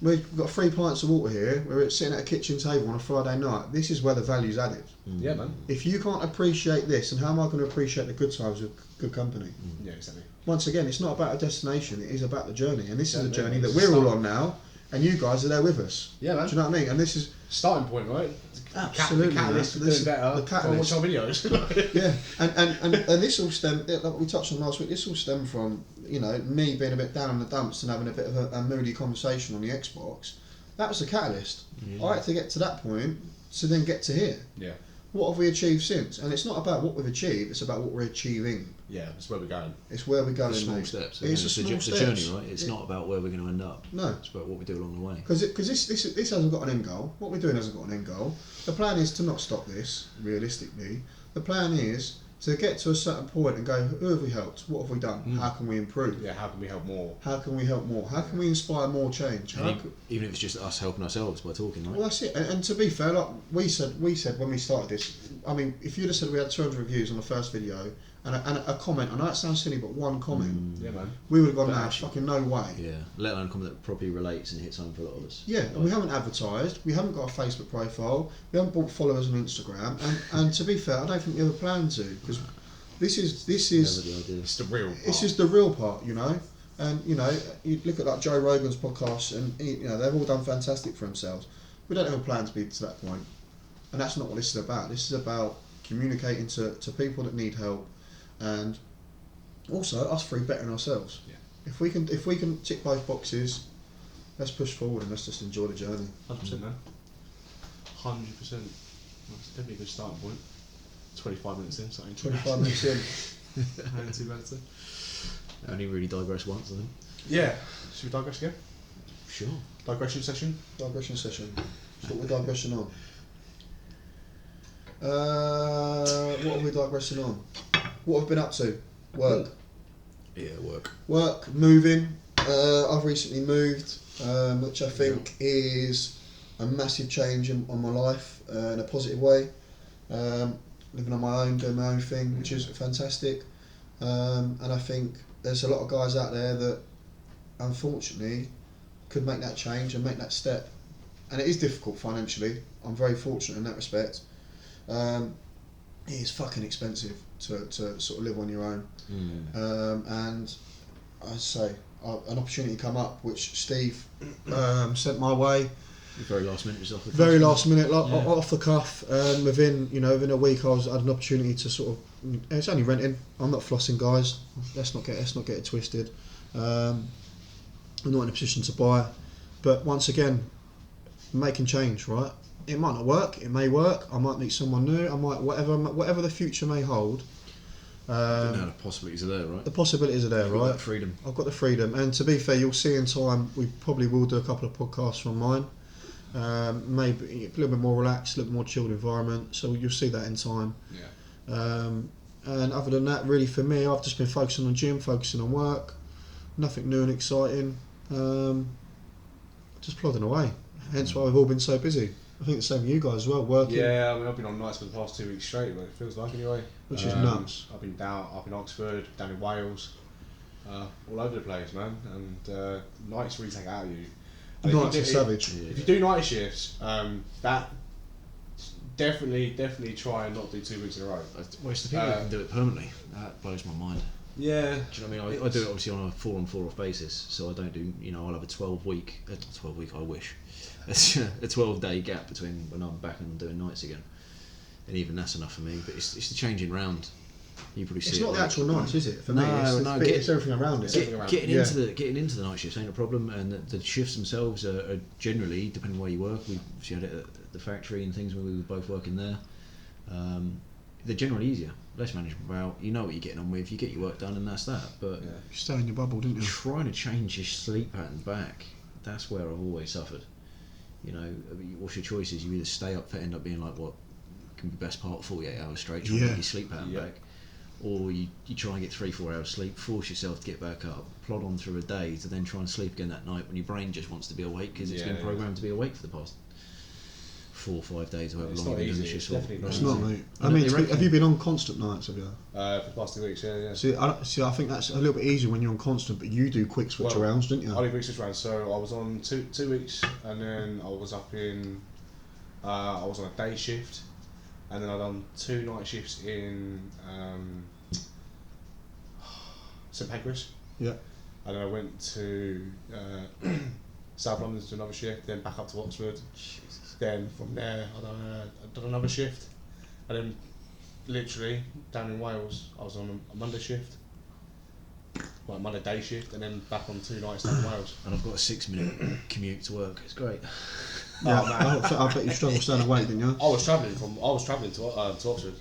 [SPEAKER 2] we've got 3 pints of water here. We're sitting at a kitchen table on a Friday night. This is where the value's added.
[SPEAKER 1] Yeah, man.
[SPEAKER 2] If you can't appreciate this, and how am I going to appreciate the good times with good company?
[SPEAKER 1] Yeah, exactly.
[SPEAKER 2] Once again, it's not about a destination. It is about the journey, and this is a
[SPEAKER 1] Yeah,
[SPEAKER 2] journey
[SPEAKER 1] it's
[SPEAKER 2] that we're all
[SPEAKER 1] start-
[SPEAKER 2] on now, and you guys are there with us.
[SPEAKER 1] Yeah, man.
[SPEAKER 2] Do you know what I mean? And this is
[SPEAKER 1] Starting point, right?
[SPEAKER 2] Absolutely,
[SPEAKER 1] The catalyst for
[SPEAKER 2] man. This
[SPEAKER 1] doing
[SPEAKER 2] is
[SPEAKER 1] better.
[SPEAKER 2] the catalyst.
[SPEAKER 1] Watch our videos.
[SPEAKER 2] yeah, and this all stemmed, like we touched on last week, this all stemmed from, you know, me being a bit down in the dumps and having a bit of a moody conversation on the Xbox. That was the catalyst. I had to get to that point to then get to here.
[SPEAKER 1] Yeah.
[SPEAKER 2] What have we achieved since? And it's not about what we've achieved, it's about what we're achieving.
[SPEAKER 1] Yeah, that's where we're going.
[SPEAKER 2] It's where we're going.
[SPEAKER 3] The small
[SPEAKER 2] mate.
[SPEAKER 3] steps.
[SPEAKER 2] It's
[SPEAKER 3] the
[SPEAKER 2] small
[SPEAKER 3] the
[SPEAKER 2] steps.
[SPEAKER 3] journey, right? It's not about where we're going to end up.
[SPEAKER 2] No.
[SPEAKER 3] It's about what we do along the way.
[SPEAKER 2] Because this hasn't got an end goal. What we're doing hasn't got an end goal. The plan is to not stop this, realistically. The plan is to get to a certain point and go, who have we helped? What have we done? How can we improve?
[SPEAKER 1] Yeah, how can we help more?
[SPEAKER 2] How can we help more? How can we inspire more change? How
[SPEAKER 3] And
[SPEAKER 2] can,
[SPEAKER 3] even if it's just us helping ourselves by talking, right?
[SPEAKER 2] well, that's it. And to be fair, like we said when we started this, I mean, if you'd have said we had 200 reviews on the first video and a comment, I know it sounds silly, but one comment,
[SPEAKER 1] Yeah, man.
[SPEAKER 2] we would have gone,
[SPEAKER 3] But
[SPEAKER 2] nah,
[SPEAKER 3] actually-
[SPEAKER 2] fucking no way.
[SPEAKER 3] Yeah, let alone a comment that properly relates and hits home for a lot of us.
[SPEAKER 2] Yeah, and we haven't advertised, we haven't got a Facebook profile, we haven't bought followers on Instagram, and to be fair, I don't think we ever plan to, because this is
[SPEAKER 3] Never the idea.
[SPEAKER 1] It's the real part.
[SPEAKER 2] this is the real part, you know. And you know, you look at like Joe Rogan's podcast, and you know they've all done fantastic for themselves. We don't have a plan to be to that point, and that's not what this is about. This is about communicating to people that need help, and also us three bettering ourselves.
[SPEAKER 1] Yeah.
[SPEAKER 2] If we can tick both boxes, let's push forward and let's just enjoy the journey.
[SPEAKER 1] 100%, man. 100%. That's definitely a good starting point. 25 minutes in, something.
[SPEAKER 2] 25 minutes in.
[SPEAKER 1] Ain't too bad, too.
[SPEAKER 3] Only really digress once, I think.
[SPEAKER 1] Yeah. Should we digress again?
[SPEAKER 3] Sure.
[SPEAKER 1] Digression session?
[SPEAKER 2] Digression session. So what we're digressing on? What are we digressing on? What have we been up to? Work.
[SPEAKER 3] Yeah, work.
[SPEAKER 2] Work, moving. I've recently moved, which I think is a massive change on my life in a positive way. Living on my own, doing my own thing, which is fantastic. And I think there's a lot of guys out there that unfortunately could make that change and make that step. And it is difficult financially. I'm very fortunate in that respect. it is fucking expensive to sort of live on your own. And I say an opportunity come up which Steve sent my way.
[SPEAKER 3] Very last minute, just off the cuff.
[SPEAKER 2] Very last minute, off the cuff. Within a week, I had an opportunity to sort of. It's only renting. I'm not flossing, guys. Let's not get it twisted. I'm not in a position to buy, but once again, making change. Right, it might not work. It may work. I might meet someone new. I might whatever the future may hold.
[SPEAKER 3] The possibilities are there, right?
[SPEAKER 2] The possibilities are there,
[SPEAKER 3] You've got
[SPEAKER 2] right?
[SPEAKER 3] that freedom.
[SPEAKER 2] I've got the freedom, and to be fair, you'll see in time. We probably will do a couple of podcasts from mine. Maybe a little bit more relaxed, a little bit more chilled environment. So you'll see that in time.
[SPEAKER 1] Yeah.
[SPEAKER 2] And other than that, really for me, I've just been focusing on gym, focusing on work. Nothing new and exciting. Just plodding away. Hence why we've all been so busy. I think the same with you guys as well, working.
[SPEAKER 1] Yeah, I mean, I've been on nights for the past 2 weeks straight, but it feels like anyway.
[SPEAKER 2] Which is nuts.
[SPEAKER 1] I've been up in Oxford, down in Wales, all over the place, man. And nights really take it out of you. And
[SPEAKER 2] Nights are savage.
[SPEAKER 1] If you do night shifts, that definitely try and not do 2 weeks in a row.
[SPEAKER 3] Well, it's the people who can do it permanently. That blows my mind.
[SPEAKER 1] Yeah.
[SPEAKER 3] Do you know what I mean? I do it obviously on a 4 on 4 off basis, so I don't do. I'll have a 12 week. I wish. It's a 12-day gap between when I'm back and doing nights again, and even that's enough for me. But it's the changing round. You probably see
[SPEAKER 2] It's
[SPEAKER 3] it
[SPEAKER 2] not the actual nights, is it? For
[SPEAKER 3] No,
[SPEAKER 2] me, it's everything around it.
[SPEAKER 3] Getting into the night shifts ain't a problem, and the shifts themselves are generally, depending on where you work. We obviously had it at the factory and things when we were both working there. They're generally easier, less manageable. About you know what you're getting on with, you get your work done, and that's that. But
[SPEAKER 2] You stay in your bubble, didn't you?
[SPEAKER 3] trying to change your sleep pattern back, that's where I've always suffered. What's your choices? You either stay up for end up being like what can be best part of 48 hours straight, trying to get your sleep pattern back, or you try and get 3-4 hours sleep, force yourself to get back up, plod on through a day to then try and sleep again that night when your brain just wants to be awake because it's been programmed to be awake for the past 4 or 5 days, however long you've been doing this shit.
[SPEAKER 2] It's not, mate. I mean, have you been on constant nights? Have you?
[SPEAKER 1] For the past 2 weeks, yeah.
[SPEAKER 2] See, I think that's a little bit easier when you're on constant, but you do quick switch arounds, don't you?
[SPEAKER 1] I do quick switch arounds. So I was on two weeks, and then I was up in. I was on a day shift, and then I done 2 night shifts in St Pancras.
[SPEAKER 2] Yeah.
[SPEAKER 1] And then I went to South London to do another shift, then back up to Oxford. Jesus. Then from there, I done another shift, and then literally down in Wales, I was on a Monday shift, like Monday day shift, and then back on 2 nights down in Wales.
[SPEAKER 3] And I've got a 6-minute commute to work. It's great.
[SPEAKER 2] Yeah, I bet you struggled staying awake, didn't you?
[SPEAKER 1] I was travelling to Oxford.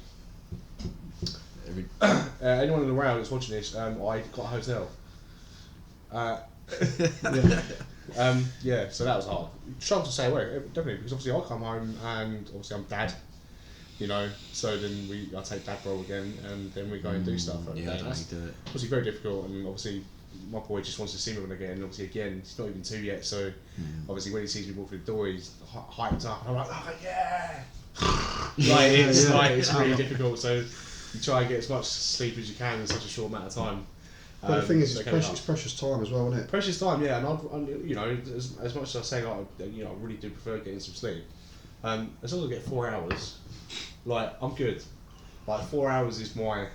[SPEAKER 1] Anyone in the round that's watching this, I got a hotel. So that was hard. Struggled to stay awake, definitely, because obviously I come home and obviously I'm dad, so then I take dad role again, and then we go and do stuff. That's
[SPEAKER 3] do it.
[SPEAKER 1] Obviously very difficult, and obviously my boy just wants to see me when I get in, and obviously again, he's not even 2 yet, so obviously when he sees me walk through the door, he's hyped up, and I'm like, oh yeah! It's really difficult, so you try and get as much sleep as you can in such a short amount of time.
[SPEAKER 2] But the thing is, it's precious time as well, isn't it?
[SPEAKER 1] Precious time, yeah, and as much as I say, I really do prefer getting some sleep. As long as I get 4 hours, I'm good. 4 hours is my.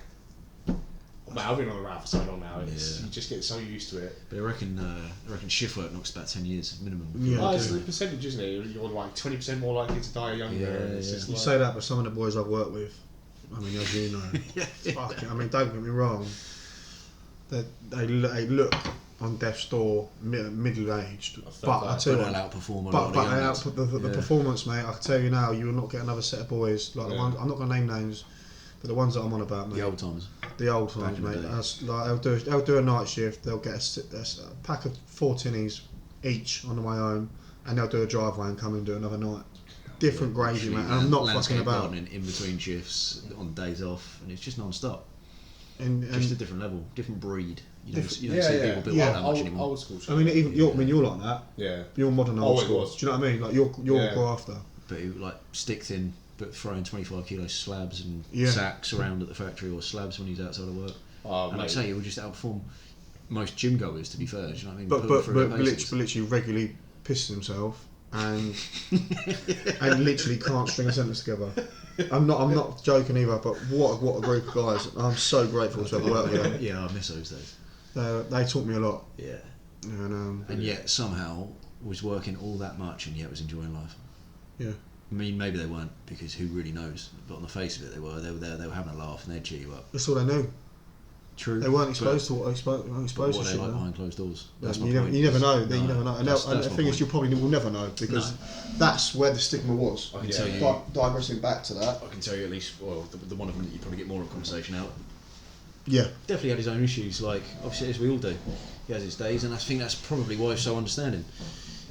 [SPEAKER 1] I've been on the route for so long now. You just get so used to it.
[SPEAKER 3] But I reckon shift work knocks about 10 years minimum.
[SPEAKER 1] Yeah, it's the percentage, isn't it? You're 20% more likely to die younger.
[SPEAKER 2] You say that, but some of the boys I've worked with, I mean, as you know, I mean, don't get me wrong. They look on death's door middle-aged, but I tell you,
[SPEAKER 3] outperform
[SPEAKER 2] the performance, mate. I can tell you now, you will not get another set of boys the ones. I'm not going to name names, but the ones that I'm on about, mate.
[SPEAKER 3] The old times.
[SPEAKER 2] The old times, mate. They'll do a night shift. They'll get a pack of 4 tinnies each on the way home, and they'll do a driveway and come and do another night. Different gravy, mate. And I'm not fucking about.
[SPEAKER 3] In between shifts, on days off, and it's just non-stop.
[SPEAKER 2] And
[SPEAKER 3] just a different level, different breed. You don't see people built like that much anymore.
[SPEAKER 1] Old school.
[SPEAKER 2] I mean, you're like that.
[SPEAKER 1] Yeah.
[SPEAKER 2] You're modern old school. Do you know what I mean? Like you're grafter.
[SPEAKER 3] But stick thin, but throwing 25 kilo slabs and sacks around at the factory, or slabs when he's outside of work. And like I say, he would just outperform most gym goers. To be fair, do you know what I mean?
[SPEAKER 2] But literally regularly pisses himself and literally can't string a sentence together. I'm not joking either, but what a group of guys. I'm so grateful to have worked with them.
[SPEAKER 3] Yeah, I miss those days.
[SPEAKER 2] They taught me a lot.
[SPEAKER 3] Yeah.
[SPEAKER 2] And
[SPEAKER 3] yet somehow was working all that much and yet was enjoying life.
[SPEAKER 2] Yeah.
[SPEAKER 3] I mean, maybe they weren't, because who really knows? But on the face of it, they were there. They were having a laugh and they'd cheer you up.
[SPEAKER 2] That's all they knew.
[SPEAKER 3] True.
[SPEAKER 2] They weren't exposed to what exposed
[SPEAKER 3] what
[SPEAKER 2] to
[SPEAKER 3] they
[SPEAKER 2] shit.
[SPEAKER 3] like
[SPEAKER 2] No.
[SPEAKER 3] behind closed doors. That's
[SPEAKER 2] you
[SPEAKER 3] my
[SPEAKER 2] never,
[SPEAKER 3] point.
[SPEAKER 2] you never know.
[SPEAKER 3] No,
[SPEAKER 2] You never know. And,
[SPEAKER 3] that's
[SPEAKER 2] and the
[SPEAKER 3] my
[SPEAKER 2] thing is,
[SPEAKER 3] point.
[SPEAKER 2] you probably will never know, because that's where the stigma was.
[SPEAKER 3] I can tell you.
[SPEAKER 2] Digressing back to that.
[SPEAKER 3] I can tell you at least. Well, the one of them that you probably get more of a conversation out.
[SPEAKER 2] Yeah.
[SPEAKER 3] Definitely had his own issues, like obviously as we all do. He has his days, and I think that's probably why he's so understanding.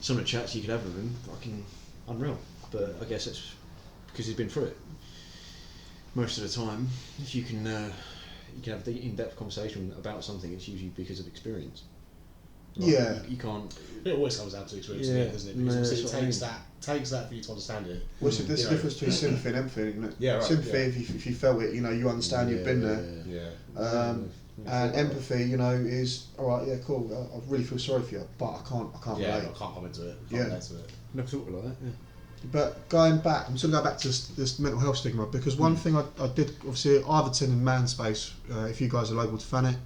[SPEAKER 3] Some of the chats you could have with him, fucking unreal. But I guess it's because he's been through it. Most of the time, if you can have the in-depth conversation about something, it's usually because of experience. Right?
[SPEAKER 2] Yeah.
[SPEAKER 3] You can't.
[SPEAKER 1] It always comes down to experience,
[SPEAKER 3] Yeah.
[SPEAKER 1] doesn't it? Because
[SPEAKER 3] No,
[SPEAKER 1] it
[SPEAKER 3] that's what I
[SPEAKER 1] takes that for you to understand it.
[SPEAKER 2] Well, there's a
[SPEAKER 1] You know.
[SPEAKER 2] difference between sympathy and empathy, isn't it?
[SPEAKER 1] Yeah, right,
[SPEAKER 2] Sympathy,
[SPEAKER 1] yeah.
[SPEAKER 2] if you felt it, you understand, you've been there.
[SPEAKER 1] Yeah.
[SPEAKER 2] And empathy, is alright. Yeah, cool. I really feel sorry for you, but I can't
[SPEAKER 1] Yeah,
[SPEAKER 2] relate.
[SPEAKER 1] I can't comment to it.
[SPEAKER 2] Yeah.
[SPEAKER 1] Relate to it.
[SPEAKER 3] Never thought of it like that. Yeah.
[SPEAKER 2] But going back, I'm still going back to this mental health stigma, because one thing I did, obviously, I've attended Manspace. If you guys are local to fan it,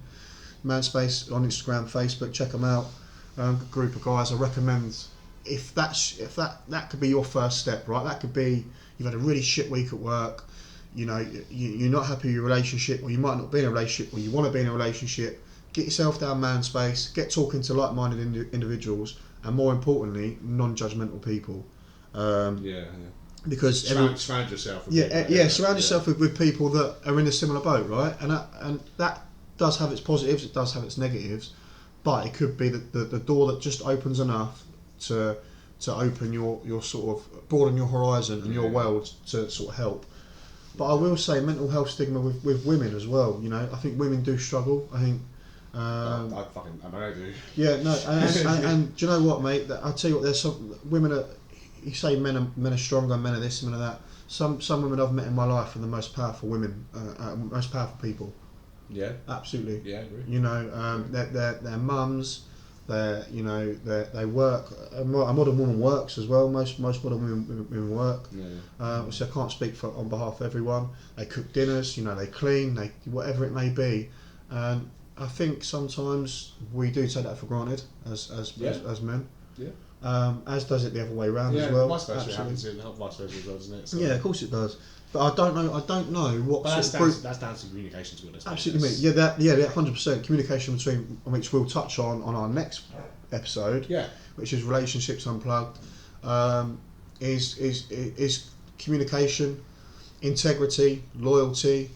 [SPEAKER 2] Manspace on Instagram, Facebook, check them out. Good group of guys. I recommend, if that could be your first step, right? That could be you've had a really shit week at work. You're not happy with your relationship, or you might not be in a relationship, or you want to be in a relationship. Get yourself down Manspace. Get talking to like-minded individuals, and more importantly, non-judgmental people. Because
[SPEAKER 1] surround yourself with people.
[SPEAKER 2] surround yourself with people that are in a similar boat, right? And that does have its positives, it does have its negatives, but it could be the door that just opens enough to open your sort of broaden your horizon and your world to sort of help. But I will say mental health stigma with women as well. I think women do struggle. I think.
[SPEAKER 1] I do.
[SPEAKER 2] Yeah, no, and do you know what, mate? I'll tell you what. There's some women are. You say men are stronger, men are this, men are that. Some women I've met in my life are the most powerful women, most powerful people.
[SPEAKER 1] Yeah.
[SPEAKER 2] Absolutely.
[SPEAKER 1] Yeah, I agree.
[SPEAKER 2] They're mums. They work. A modern woman works as well. Most modern women work.
[SPEAKER 1] Yeah.
[SPEAKER 2] So I can't speak on behalf of everyone. They cook dinners. They clean. They whatever it may be. And I think sometimes we do take that for granted as men.
[SPEAKER 1] Yeah.
[SPEAKER 2] As does it the other way around as well.
[SPEAKER 1] Vice versa happens in vice versa as well, doesn't it? So.
[SPEAKER 2] Yeah, of course it does. But I don't know what
[SPEAKER 1] But
[SPEAKER 2] sort of group.
[SPEAKER 1] that's down to communication, to be honest.
[SPEAKER 2] Absolutely, mate. Yeah, 100% communication between, which we'll touch on our next episode.
[SPEAKER 1] Yeah.
[SPEAKER 2] Which is relationships unplugged. Is communication, integrity, loyalty.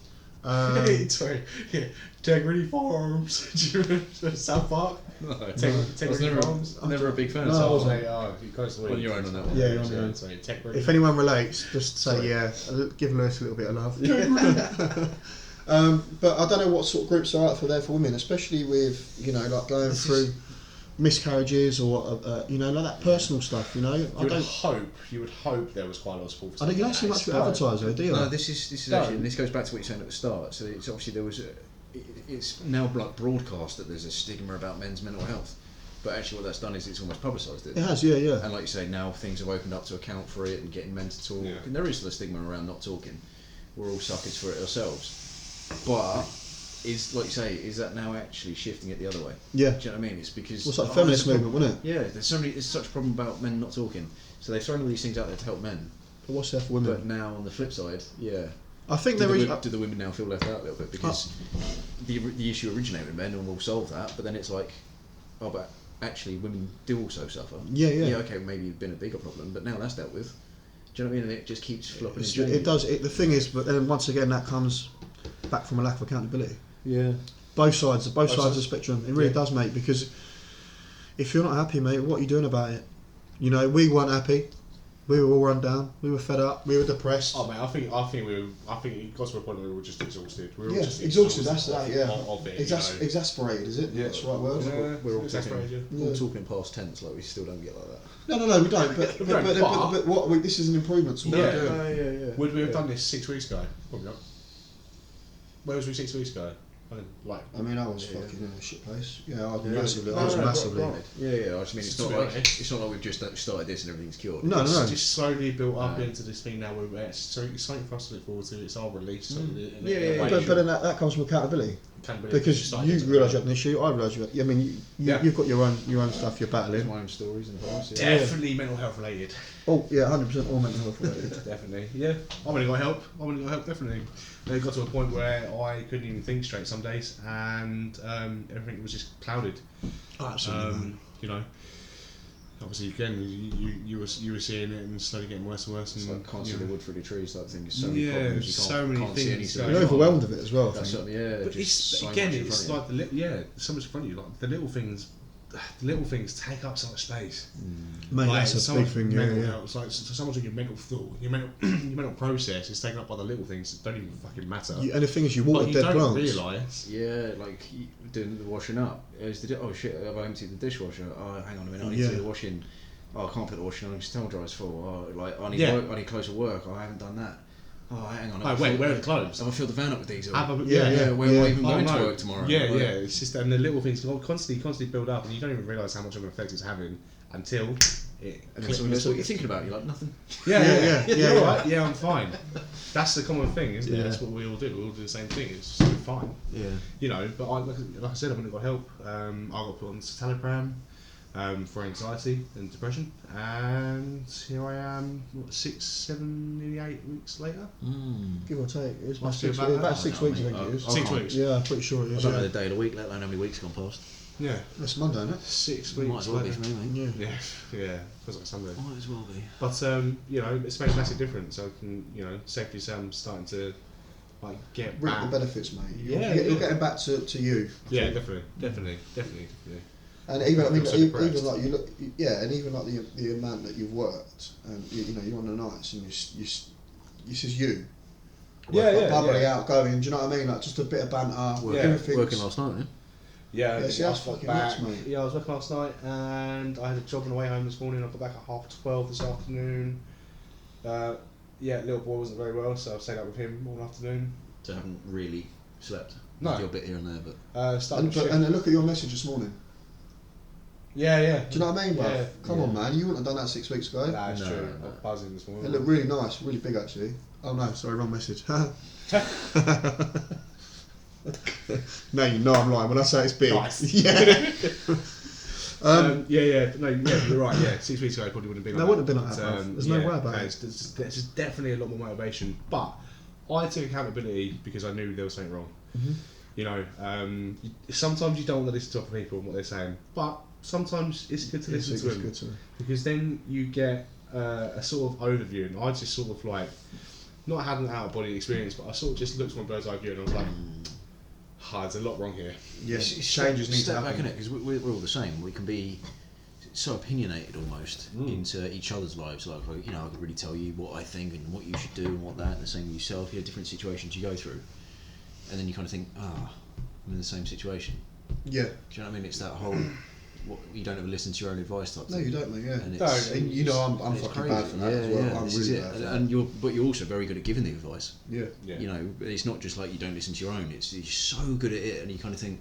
[SPEAKER 1] Sorry. Yeah. Integrity Farms. Do you remember South Park?
[SPEAKER 3] No.
[SPEAKER 1] Integrity Farms.
[SPEAKER 3] Never a big fan.
[SPEAKER 2] No,
[SPEAKER 3] of
[SPEAKER 2] I
[SPEAKER 3] South
[SPEAKER 2] wasn't.
[SPEAKER 3] Park.
[SPEAKER 1] You guys
[SPEAKER 3] On your own on that one.
[SPEAKER 2] Yeah, you're on your own.
[SPEAKER 1] So integrity.
[SPEAKER 2] If anyone relates, just say give Lewis a little bit of love. But I don't know what sort of groups are out for women, especially with like going through miscarriages or like that personal stuff. You
[SPEAKER 1] would hope there was quite a lot of support.
[SPEAKER 2] I don't. You don't see much for advertising, do you?
[SPEAKER 3] No, this is actually, and this goes back to what you're saying at the start. So it's obviously it's now like broadcast that there's a stigma about men's mental health, but actually what that's done is it's almost publicised it.
[SPEAKER 2] It has, yeah.
[SPEAKER 3] And like you say, now things have opened up to account for it and getting men to talk.
[SPEAKER 1] Yeah.
[SPEAKER 3] And there is still a stigma around not talking. We're all suckers for it ourselves. But is like you say, is that now actually shifting it the other way?
[SPEAKER 2] Yeah.
[SPEAKER 3] Do you know what I mean? It's because
[SPEAKER 2] What's like the feminist movement, wasn't it?
[SPEAKER 3] Yeah, there's such a problem about men not talking. So they've thrown all these things out there to help men.
[SPEAKER 2] But what's there for women?
[SPEAKER 3] But now on the flip side,
[SPEAKER 2] I think
[SPEAKER 3] do
[SPEAKER 2] the
[SPEAKER 3] women now feel left out a little bit because the issue originated with men and we'll solve that, but then it's like, oh, but actually women do also suffer.
[SPEAKER 2] Yeah.
[SPEAKER 3] Okay, maybe it's been a bigger problem, but now that's dealt with. Do you know what I mean? And it just keeps flopping.
[SPEAKER 2] It does. The thing is, but then once again, that comes back from a lack of accountability.
[SPEAKER 3] Yeah.
[SPEAKER 2] Both sides of the spectrum. It really does, mate. Because if you're not happy, mate, what are you doing about it? We weren't happy. We were all run down. We were fed up. We were depressed.
[SPEAKER 1] Oh, mate, I think it got to a point where we were just exhausted. We were
[SPEAKER 2] Yeah,
[SPEAKER 1] just
[SPEAKER 2] exhausted. That's that. Yeah.
[SPEAKER 1] Of it,
[SPEAKER 2] Exasperated, is it?
[SPEAKER 1] Yeah.
[SPEAKER 2] That's the right word.
[SPEAKER 1] Yeah.
[SPEAKER 3] We're all
[SPEAKER 1] Exasperated.
[SPEAKER 3] all talking past tense, like we still don't get like that.
[SPEAKER 2] No, we don't. But what? This is an improvement. So what
[SPEAKER 1] Yeah.
[SPEAKER 2] we're doing.
[SPEAKER 3] Yeah.
[SPEAKER 1] Would we have done this 6 weeks ago? Probably not. Where was we 6 weeks ago? Like,
[SPEAKER 2] I mean, I was
[SPEAKER 1] Yeah.
[SPEAKER 2] fucking in a shit place. Yeah, I was
[SPEAKER 1] Yeah.
[SPEAKER 2] massively.
[SPEAKER 1] No,
[SPEAKER 2] I was
[SPEAKER 1] no,
[SPEAKER 2] massively.
[SPEAKER 1] right.
[SPEAKER 3] Yeah, I just mean
[SPEAKER 1] It's
[SPEAKER 3] it's not
[SPEAKER 1] to be
[SPEAKER 3] like
[SPEAKER 1] honest.
[SPEAKER 3] we've just started this and everything's cured.
[SPEAKER 2] No,
[SPEAKER 1] it's
[SPEAKER 2] no.
[SPEAKER 1] just slowly built up
[SPEAKER 3] No.
[SPEAKER 1] into this thing now where it's something for us to look forward to. It's our release.
[SPEAKER 3] Yeah.
[SPEAKER 2] But then that comes from accountability. Because you realise you had an issue, I realise you had. I mean, you've got your own stuff you're battling.
[SPEAKER 3] My own stories and advice.
[SPEAKER 1] Definitely mental health related.
[SPEAKER 2] Oh yeah, 100% all mental health related.
[SPEAKER 1] Definitely, yeah. I want to got help. Definitely. It got to a point where I couldn't even think straight some days, and everything was just clouded.
[SPEAKER 2] Oh, absolutely.
[SPEAKER 1] You know, obviously, again, you were seeing it and slowly getting worse and worse.
[SPEAKER 3] It's
[SPEAKER 1] And
[SPEAKER 3] like can't see
[SPEAKER 1] you
[SPEAKER 3] the
[SPEAKER 1] know.
[SPEAKER 3] wood through the trees type thing. There's so many
[SPEAKER 1] Yeah,
[SPEAKER 3] problems. You
[SPEAKER 1] so many
[SPEAKER 3] can't see any
[SPEAKER 1] things
[SPEAKER 3] solution.
[SPEAKER 1] going
[SPEAKER 2] You're overwhelmed of it as well. I
[SPEAKER 3] That's
[SPEAKER 2] think.
[SPEAKER 3] something, yeah.
[SPEAKER 1] But
[SPEAKER 3] just
[SPEAKER 1] it's
[SPEAKER 3] so
[SPEAKER 1] again,
[SPEAKER 3] much in
[SPEAKER 1] it's
[SPEAKER 3] front of
[SPEAKER 1] like so much in front of you. Like the little things take up so much space.
[SPEAKER 2] Mate,
[SPEAKER 1] Like,
[SPEAKER 2] that's a
[SPEAKER 1] so
[SPEAKER 2] big
[SPEAKER 1] much
[SPEAKER 2] thing. Yeah,
[SPEAKER 1] mental
[SPEAKER 2] yeah.
[SPEAKER 1] health. It's like so much of your mental thought, your mental process is taken up by the little things that don't even fucking matter.
[SPEAKER 2] And the thing is, you
[SPEAKER 1] But
[SPEAKER 2] water
[SPEAKER 1] you
[SPEAKER 2] dead
[SPEAKER 1] don't
[SPEAKER 2] plants.
[SPEAKER 1] realise.
[SPEAKER 3] Yeah, like doing the washing up. Oh shit, have I emptied the dishwasher? Oh, hang on a minute, I need
[SPEAKER 2] Yeah.
[SPEAKER 3] to do the washing. Oh, I can't put the washing on because the towel dryer's full. Oh, like I need
[SPEAKER 1] Yeah.
[SPEAKER 3] work, I need clothes at work. Oh, I haven't done that. Oh, hang on.
[SPEAKER 1] Oh, wait, where are the clothes?
[SPEAKER 3] Have I filled the van up with diesel?
[SPEAKER 1] Where am
[SPEAKER 3] I even
[SPEAKER 1] Oh,
[SPEAKER 3] going to
[SPEAKER 1] no.
[SPEAKER 3] work tomorrow?
[SPEAKER 1] Yeah,
[SPEAKER 3] Like,
[SPEAKER 1] yeah. It's just and the little things constantly build up, and you don't even realise how much of an effect it's having until it.
[SPEAKER 3] And then someone goes, "What are you thinking about?" You're like, "Nothing."
[SPEAKER 2] Yeah.
[SPEAKER 1] You're all right. Yeah, I'm fine. That's the common thing, isn't it?
[SPEAKER 2] Yeah.
[SPEAKER 1] That's what we all do. We all do the same thing. It's just fine.
[SPEAKER 3] Yeah.
[SPEAKER 1] You know, but like I said, I went and got help. I got put on citalopram for anxiety and depression, and here I am, 6, 7, nearly 8 weeks later.
[SPEAKER 2] Give or take. It was
[SPEAKER 1] Must be
[SPEAKER 2] about
[SPEAKER 1] about
[SPEAKER 2] 6
[SPEAKER 3] that,
[SPEAKER 2] weeks, I
[SPEAKER 3] I
[SPEAKER 2] think it
[SPEAKER 3] mean.
[SPEAKER 2] is.
[SPEAKER 1] 6 weeks.
[SPEAKER 2] Yeah, I'm pretty sure it
[SPEAKER 3] I
[SPEAKER 2] is.
[SPEAKER 3] don't know
[SPEAKER 2] Yeah.
[SPEAKER 3] the day of the week, let alone how many weeks gone past.
[SPEAKER 1] Yeah,
[SPEAKER 2] It's Monday, isn't it?
[SPEAKER 1] 6 weeks.
[SPEAKER 3] Might as well be
[SPEAKER 1] later.
[SPEAKER 3] for me, mate.
[SPEAKER 2] Yeah.
[SPEAKER 1] Yeah, feels like Sunday.
[SPEAKER 3] Might as well be.
[SPEAKER 1] But you know, it's made a massive difference. I can, you know, safely say I'm starting to like get
[SPEAKER 2] Reap
[SPEAKER 1] back.
[SPEAKER 2] the benefits, mate.
[SPEAKER 1] Yeah,
[SPEAKER 2] You're
[SPEAKER 1] yeah.
[SPEAKER 2] getting back to you.
[SPEAKER 1] Yeah, definitely.
[SPEAKER 2] And even, I mean,
[SPEAKER 1] I'm so
[SPEAKER 2] even
[SPEAKER 1] depressed.
[SPEAKER 2] like you look, yeah, and even like the amount that you've worked, and you know, you're on the nights, and this is you. Bubbly, outgoing. Do you know what I mean? Like just a bit of banter. Everything's-
[SPEAKER 3] Working last night, then.
[SPEAKER 1] Yeah,
[SPEAKER 2] Yeah, see,
[SPEAKER 1] I
[SPEAKER 2] that's
[SPEAKER 1] got
[SPEAKER 2] fucking
[SPEAKER 1] back.
[SPEAKER 2] nuts, mate.
[SPEAKER 1] Yeah, I was working last night, and I had a job on the way home this morning. I got back at 12:30 this afternoon. Little boy wasn't very well, so I stayed up with him all afternoon.
[SPEAKER 3] So I haven't really slept.
[SPEAKER 1] No.
[SPEAKER 3] You're a bit here and there, but
[SPEAKER 1] Started
[SPEAKER 2] And,
[SPEAKER 1] the shift.
[SPEAKER 2] and look at your message this morning.
[SPEAKER 1] Yeah.
[SPEAKER 2] Do you know what I mean, bruv?
[SPEAKER 1] Yeah.
[SPEAKER 2] Come on, man. You wouldn't have done that 6 weeks ago.
[SPEAKER 1] Nah, it's
[SPEAKER 3] No,
[SPEAKER 1] true.
[SPEAKER 3] no.
[SPEAKER 1] I was buzzing this morning.
[SPEAKER 2] It looked really nice, really big actually. Oh no, sorry, wrong message. No, you know I'm lying when I say it's big.
[SPEAKER 1] Nice.
[SPEAKER 2] Yeah.
[SPEAKER 1] No, you're right. Yeah, 6 weeks ago, it probably wouldn't have been.
[SPEAKER 2] That
[SPEAKER 1] like
[SPEAKER 2] wouldn't have been like that, bruv. There's no way about it.
[SPEAKER 1] There's just definitely a lot more motivation, but I took accountability because I knew there was something wrong.
[SPEAKER 2] Mhm.
[SPEAKER 1] You know, sometimes you don't want to listen to other people and what they're saying, but sometimes it's good to listen to them
[SPEAKER 2] good to
[SPEAKER 1] because then you get a sort of overview. And I just sort of like not had an out of body experience, but I sort of just looked from a bird's eye view and I was like, there's a lot wrong here.
[SPEAKER 2] Yeah,
[SPEAKER 3] It's
[SPEAKER 2] changes need to
[SPEAKER 3] step back
[SPEAKER 2] happen.
[SPEAKER 3] in it because we're all the same. We can be so opinionated almost into each other's lives. Like, you know, I could really tell you what I think and what you should do and what that, and the same with yourself. You have different situations you go through, and then you kind of think, I'm in the same situation.
[SPEAKER 2] Yeah.
[SPEAKER 3] Do you know what I mean? It's that whole you don't ever listen to your own advice type
[SPEAKER 2] No,
[SPEAKER 3] thing.
[SPEAKER 2] you don't, mate. Yeah.
[SPEAKER 3] And
[SPEAKER 1] No,
[SPEAKER 3] it's,
[SPEAKER 2] And you know I'm
[SPEAKER 3] it's
[SPEAKER 2] fucking
[SPEAKER 3] crazy.
[SPEAKER 2] bad for that as well. I'm
[SPEAKER 3] this
[SPEAKER 2] really
[SPEAKER 3] is it.
[SPEAKER 2] bad for that.
[SPEAKER 3] And you're also very good at giving the advice.
[SPEAKER 2] Yeah.
[SPEAKER 3] You know, it's not just like you don't listen to your own. You're so good at it, and you kind of think.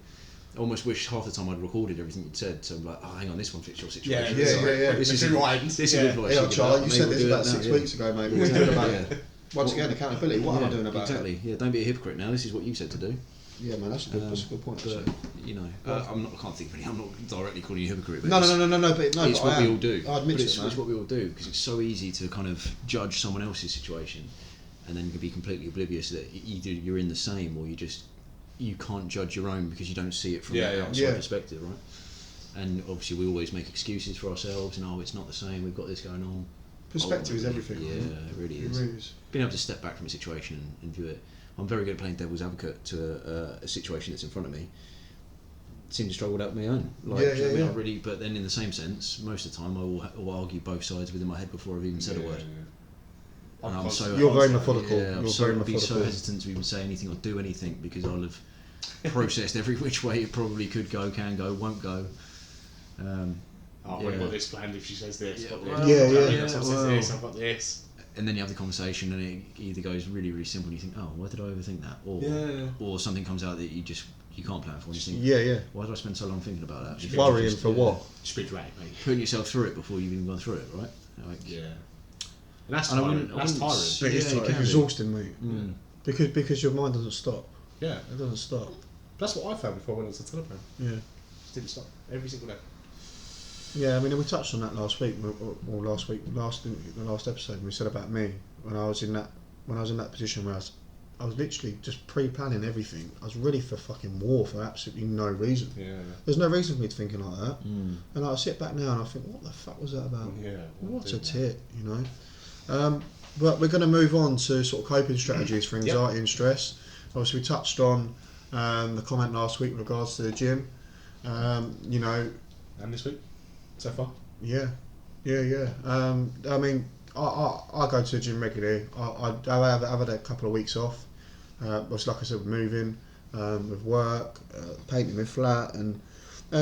[SPEAKER 3] I almost wish half the time I'd recorded everything you'd said. So I'm like, hang on, this one fits your situation.
[SPEAKER 2] Yeah.
[SPEAKER 3] This is
[SPEAKER 1] rewind.
[SPEAKER 3] This is advice.
[SPEAKER 2] Yeah,
[SPEAKER 3] you give
[SPEAKER 2] Charlie,
[SPEAKER 3] out.
[SPEAKER 2] you said
[SPEAKER 3] Maybe
[SPEAKER 2] this
[SPEAKER 3] we'll
[SPEAKER 2] about
[SPEAKER 3] do that
[SPEAKER 2] 6
[SPEAKER 3] now,
[SPEAKER 2] weeks ago, mate. What are you doing about
[SPEAKER 3] Yeah.
[SPEAKER 2] it? Once again, accountability. What am I doing about
[SPEAKER 3] exactly. Yeah, don't be a hypocrite now. This is what you said to do.
[SPEAKER 2] it? Yeah, man, that's a good point.
[SPEAKER 3] But
[SPEAKER 2] Actually.
[SPEAKER 3] you know, I can't think of any. I'm not directly calling you a hypocrite. But
[SPEAKER 2] No,
[SPEAKER 3] it's,
[SPEAKER 2] but
[SPEAKER 3] it's what we all do.
[SPEAKER 2] I admit
[SPEAKER 3] but
[SPEAKER 2] it,
[SPEAKER 3] it's
[SPEAKER 2] man.
[SPEAKER 3] what we all do because it's so easy to kind of judge someone else's situation, and then you can be completely oblivious that either you're in the same or you can't judge your own because you don't see it from an outside perspective, right? And obviously we always make excuses for ourselves and it's not the same, we've got this going on.
[SPEAKER 2] Perspective is everything.
[SPEAKER 3] Yeah,
[SPEAKER 2] man.
[SPEAKER 3] it really
[SPEAKER 2] It
[SPEAKER 3] is.
[SPEAKER 2] really is.
[SPEAKER 3] Being able to step back from a situation and view it. I'm very good at playing devil's advocate to a situation that's in front of me. Seem to struggle out my own. Like,
[SPEAKER 2] Yeah,
[SPEAKER 3] do you know what I mean?
[SPEAKER 2] yeah.
[SPEAKER 3] I really, but then in the same sense, most of the time I will argue both sides within my head before I've even said a word. And I'm so
[SPEAKER 2] You're very methodical.
[SPEAKER 3] Yeah, I'm
[SPEAKER 2] You're
[SPEAKER 3] so,
[SPEAKER 2] very
[SPEAKER 3] I'd be so
[SPEAKER 2] methodical.
[SPEAKER 3] hesitant to even say anything or do anything because I'll have processed every which way it probably could go, can go, won't go.
[SPEAKER 1] I've already got this planned if she says this.
[SPEAKER 3] Yeah,
[SPEAKER 1] got
[SPEAKER 3] well,
[SPEAKER 1] this.
[SPEAKER 2] yeah,
[SPEAKER 1] If someone
[SPEAKER 3] well.
[SPEAKER 1] says this, I've got this.
[SPEAKER 3] And then you have the conversation and it either goes really, really simple and you think, why did I overthink that? Or something comes out that you just you can't plan for, and you think,
[SPEAKER 2] Yeah.
[SPEAKER 3] why did I spend so long thinking about that?
[SPEAKER 1] Just
[SPEAKER 2] Worrying for what?
[SPEAKER 1] Just be dramatic, mate.
[SPEAKER 3] Putting yourself through it before you've even gone through it, right? Like,
[SPEAKER 1] Yeah. And that's
[SPEAKER 3] And I
[SPEAKER 1] tiring.
[SPEAKER 3] wouldn't-
[SPEAKER 1] That's tiring.
[SPEAKER 2] But it's
[SPEAKER 3] Yeah, it can be.
[SPEAKER 2] exhausting, mate.
[SPEAKER 3] mm.
[SPEAKER 2] Because your mind doesn't stop.
[SPEAKER 1] Yeah.
[SPEAKER 2] It doesn't stop.
[SPEAKER 1] That's what I found before I went on the telephone.
[SPEAKER 2] Yeah.
[SPEAKER 1] Just didn't stop. Every single day.
[SPEAKER 2] Yeah, I mean, we touched on that last week, or last the last episode. We said about me when I was in that position where I was literally just pre-planning everything. I was ready for fucking war for absolutely no reason.
[SPEAKER 1] Yeah.
[SPEAKER 2] There's no reason for me to thinking like that.
[SPEAKER 3] Mm.
[SPEAKER 2] And I sit back now and I think, what the fuck was that about?
[SPEAKER 1] Yeah.
[SPEAKER 2] What a tit, you know. But we're going to move on to sort of coping strategies for anxiety and stress. Obviously, we touched on the comment last week with regards to the gym. You know,
[SPEAKER 1] And this week, so far.
[SPEAKER 2] yeah. I mean, I go to the gym regularly. I've had a couple of weeks off. Like I said, with moving, with work, painting my flat, and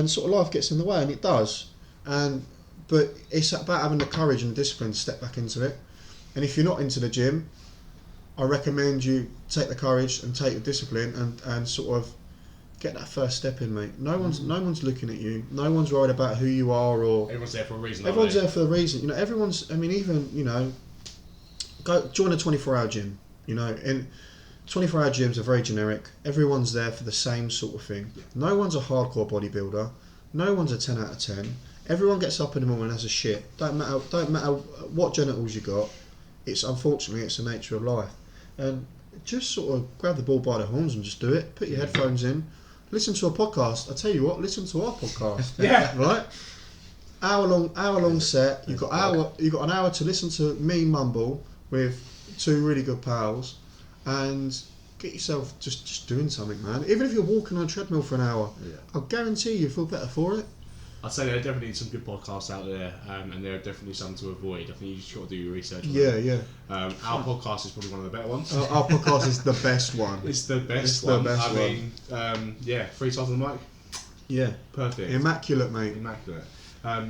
[SPEAKER 2] sort of life gets in the way, and it does. But it's about having the courage and the discipline to step back into it. And if you're not into the gym, I recommend you take the courage and take the discipline and sort of get that first step in, mate. No one's looking at you. No one's worried about who you are or.
[SPEAKER 1] Everyone's there for a reason.
[SPEAKER 2] Everyone's there for a reason. You know, everyone's. I mean, even go join a 24-hour gym. You know, and 24-hour gyms are very generic. Everyone's there for the same sort of thing.
[SPEAKER 1] Yeah.
[SPEAKER 2] No one's a hardcore bodybuilder. No one's a 10 out of 10. Everyone gets up in the morning and has a shit. Don't matter what genitals you got. It's unfortunately it's the nature of life. And just sort of grab the bull by the horns and just do it. Put your headphones in. Listen to a podcast. I tell you what, listen to our podcast.
[SPEAKER 1] Yeah.
[SPEAKER 2] Right? Hour long set. You've got an hour to listen to me mumble with two really good pals and get yourself just doing something, man. Even if you're walking on a treadmill for an hour, I'll guarantee you feel better for it.
[SPEAKER 1] I'd say there are definitely some good podcasts out there, and there are definitely some to avoid. I think you just got to do your research on
[SPEAKER 2] Yeah,
[SPEAKER 1] that.
[SPEAKER 2] yeah.
[SPEAKER 1] Our podcast is probably one of the better ones.
[SPEAKER 2] Our podcast is the best one.
[SPEAKER 1] It's the best
[SPEAKER 2] It's the
[SPEAKER 1] one.
[SPEAKER 2] best
[SPEAKER 1] I mean, yeah, 3 times on the mic,
[SPEAKER 2] Yeah.
[SPEAKER 1] perfect.
[SPEAKER 2] Immaculate, mate.
[SPEAKER 1] Immaculate.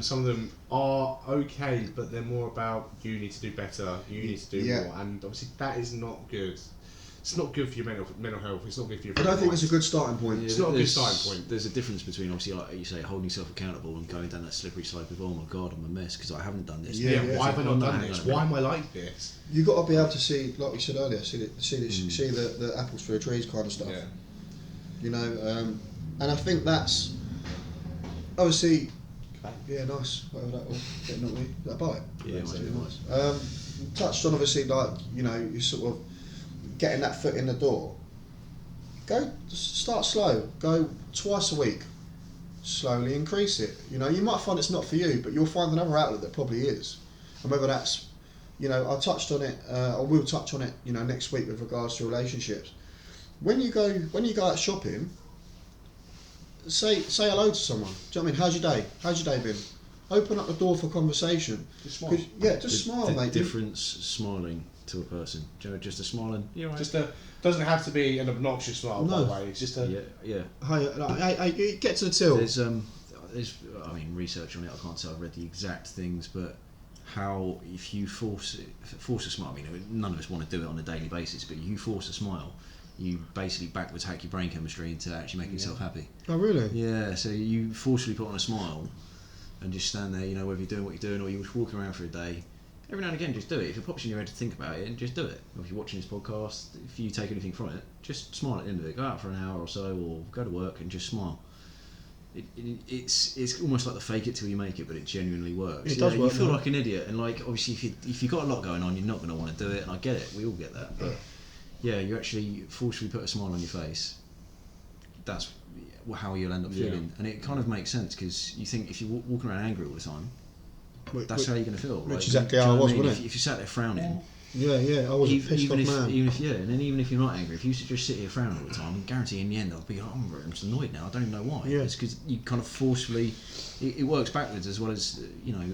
[SPEAKER 1] Some of them are okay, but they're more about you need to do better, you need to do more, and obviously that is not good. It's not good for your mental health. It's not good for your.
[SPEAKER 2] I don't think it's a good starting point.
[SPEAKER 1] It's not a good starting point.
[SPEAKER 3] There's a difference between, obviously, like you say, holding yourself accountable and going down that slippery slope of, oh my god, I'm a mess because I haven't done this.
[SPEAKER 2] Yeah,
[SPEAKER 1] Why have I not done
[SPEAKER 3] hang
[SPEAKER 1] this?
[SPEAKER 3] on a
[SPEAKER 1] Why
[SPEAKER 3] minute.
[SPEAKER 1] am I like this?
[SPEAKER 2] You got to be able to see, like we said earlier, see the apples through the trees kind of stuff.
[SPEAKER 1] Yeah.
[SPEAKER 2] You know, and I think that's obviously. Yeah, nice. Whatever that was. Getting at me. Is that a bite?
[SPEAKER 3] Yeah,
[SPEAKER 2] That's
[SPEAKER 3] maybe
[SPEAKER 2] really
[SPEAKER 3] nice.
[SPEAKER 2] Touched on obviously, like, you know, you sort of getting that foot in the door. Start slow. Go twice a week. Slowly increase it. You know, you might find it's not for you, but you'll find another outlet that probably is. And whether that's, you know, I touched on it, or we'll touch on it, you know, next week with regards to relationships. When you go out shopping, say hello to someone. Do you know what I mean? How's your day? How's your day been? Open up the door for conversation.
[SPEAKER 1] Just smile.
[SPEAKER 2] 'Cause- yeah, just smile,
[SPEAKER 3] the
[SPEAKER 2] mate.
[SPEAKER 3] difference smiling to a person. Do you know, just a smiling. Yeah,
[SPEAKER 1] Just doesn't have to be an obnoxious smile, by
[SPEAKER 2] No.
[SPEAKER 1] the way. It's just a.
[SPEAKER 3] yeah.
[SPEAKER 2] Hey, get to the till.
[SPEAKER 3] There's I mean, research on it. I can't say I've read the exact things, but how if you force a smile. I mean, none of us want to do it on a daily basis, but you force a smile, you basically backwards hack your brain chemistry into actually making yourself happy.
[SPEAKER 2] Oh, really?
[SPEAKER 3] Yeah. So you forcefully put on a smile, and just stand there. You know, whether you're doing what you're doing or you're just walking around for a day. Every now and again, just do it. If it pops in your head to think about it, and just do it. Or if you're watching this podcast, if you take anything from it, just smile at the end of it. Go out for an hour or so, or go to work and just smile. It's almost like the fake it till you make it, but it genuinely works.
[SPEAKER 2] It does work,
[SPEAKER 3] You feel
[SPEAKER 2] man.
[SPEAKER 3] like an idiot, and like obviously if you've got a lot going on, you're not going to want to do it, and I get it. We all get that, but yeah, you actually forcefully put a smile on your face. That's how you'll end up feeling, and it kind of makes sense because you think if you're walking around angry all the time. That's how you're going to feel.
[SPEAKER 2] Which
[SPEAKER 3] right?
[SPEAKER 2] exactly
[SPEAKER 3] Do you
[SPEAKER 2] how I
[SPEAKER 3] know what
[SPEAKER 2] was,
[SPEAKER 3] mean?
[SPEAKER 2] wasn't it?
[SPEAKER 3] If you sat there frowning,
[SPEAKER 2] Yeah, I was a pissed off man.
[SPEAKER 3] even if you're not angry, if you used to just sit here frowning all the time, I guarantee in the end I'll be like, I'm just annoyed now. I don't even know why.
[SPEAKER 2] Yeah.
[SPEAKER 3] It's because you kind of forcefully, it works backwards as well as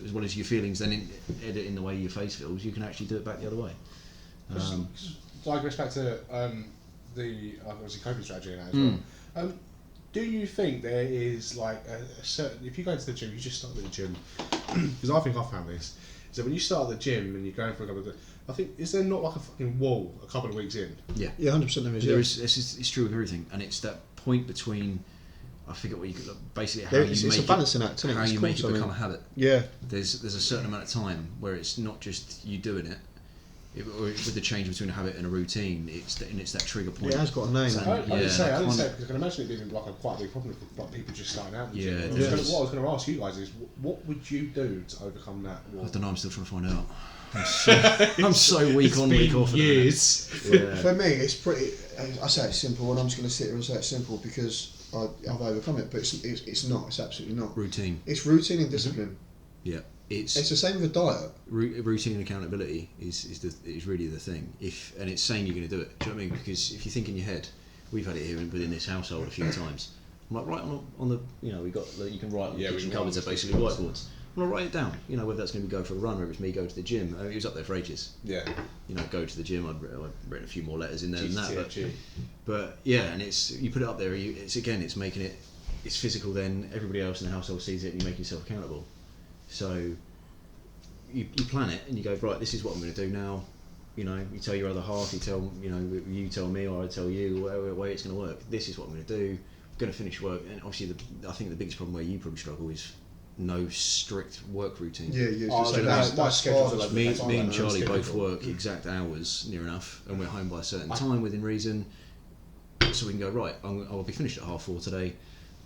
[SPEAKER 3] as well as your feelings. Then edit in the way your face feels, you can actually do it back the other way.
[SPEAKER 1] So I goes back to the obviously coping strategy and that as well. Do you think there is like a certain, if you go to the gym, you just start with the gym, because I think I found this, is that when you start at the gym and you're going for a couple of, I think, is there not like a fucking wall a couple of weeks in?
[SPEAKER 3] Yeah,
[SPEAKER 2] 100% there is.
[SPEAKER 3] there is. It's true with everything, and it's that point between. I forget what you could basically how
[SPEAKER 2] Yeah,
[SPEAKER 3] you
[SPEAKER 2] it's
[SPEAKER 3] make
[SPEAKER 2] a balancing act, isn't it?
[SPEAKER 3] how
[SPEAKER 2] It's
[SPEAKER 3] you
[SPEAKER 2] cool,
[SPEAKER 3] make it
[SPEAKER 2] so I mean-
[SPEAKER 3] become a habit.
[SPEAKER 2] Yeah.
[SPEAKER 3] There's a certain amount of time where it's not just you doing it. Or with the change between a habit and a routine, it's that trigger point.
[SPEAKER 2] Yeah, it has got a name.
[SPEAKER 3] So-
[SPEAKER 1] I didn't say
[SPEAKER 3] I
[SPEAKER 1] it
[SPEAKER 3] can't-
[SPEAKER 1] because I can imagine it being like a quite big problem for like people just starting out.
[SPEAKER 3] Yeah,
[SPEAKER 1] What
[SPEAKER 3] it
[SPEAKER 1] I
[SPEAKER 3] is.
[SPEAKER 1] was going to ask you guys is, what would you do to overcome that?
[SPEAKER 3] I don't know. I'm still trying to find out. I'm so week on, week off.
[SPEAKER 1] Years.
[SPEAKER 3] Yeah.
[SPEAKER 2] For me, it's pretty. I say it's simple, and I'm just going to sit here and say it's simple because I've overcome it. But it's not. It's absolutely not.
[SPEAKER 3] Routine.
[SPEAKER 2] It's routine and discipline.
[SPEAKER 3] Yeah.
[SPEAKER 2] It's the same with a diet.
[SPEAKER 3] Routine and accountability is really the thing. And it's saying you're going to do it. Do you know what I mean? Because if you think in your head, we've had it here within this household a few times. I'm like, right on the we got you can write on the kitchen cupboards are basically whiteboards. I'm gonna write it down. Whether that's going to be go for a run, whether it's me go to the gym. It was up there for ages.
[SPEAKER 1] Yeah.
[SPEAKER 3] Go to the gym. I've written a few more letters in there than that.
[SPEAKER 1] GTFG.
[SPEAKER 3] But yeah, and you put it up there. It's making it. It's physical. Then everybody else in the household sees it, and you make yourself accountable. So you plan it, and you go, right, this is what I'm going to do now. You tell your other half, you tell me, or I tell you, whatever way it's going to work. This is what I'm going to do. I'm going to finish work, and obviously, I think the biggest problem where you probably struggle is no strict work routine.
[SPEAKER 2] Yeah.
[SPEAKER 1] So my schedule's all over the
[SPEAKER 3] Me
[SPEAKER 1] place.
[SPEAKER 3] and
[SPEAKER 1] I'm
[SPEAKER 3] Charlie both
[SPEAKER 1] scheduled.
[SPEAKER 3] work exact hours near enough, and we're home by a certain time within reason, so we can go right. I'll be finished at 4:30 today.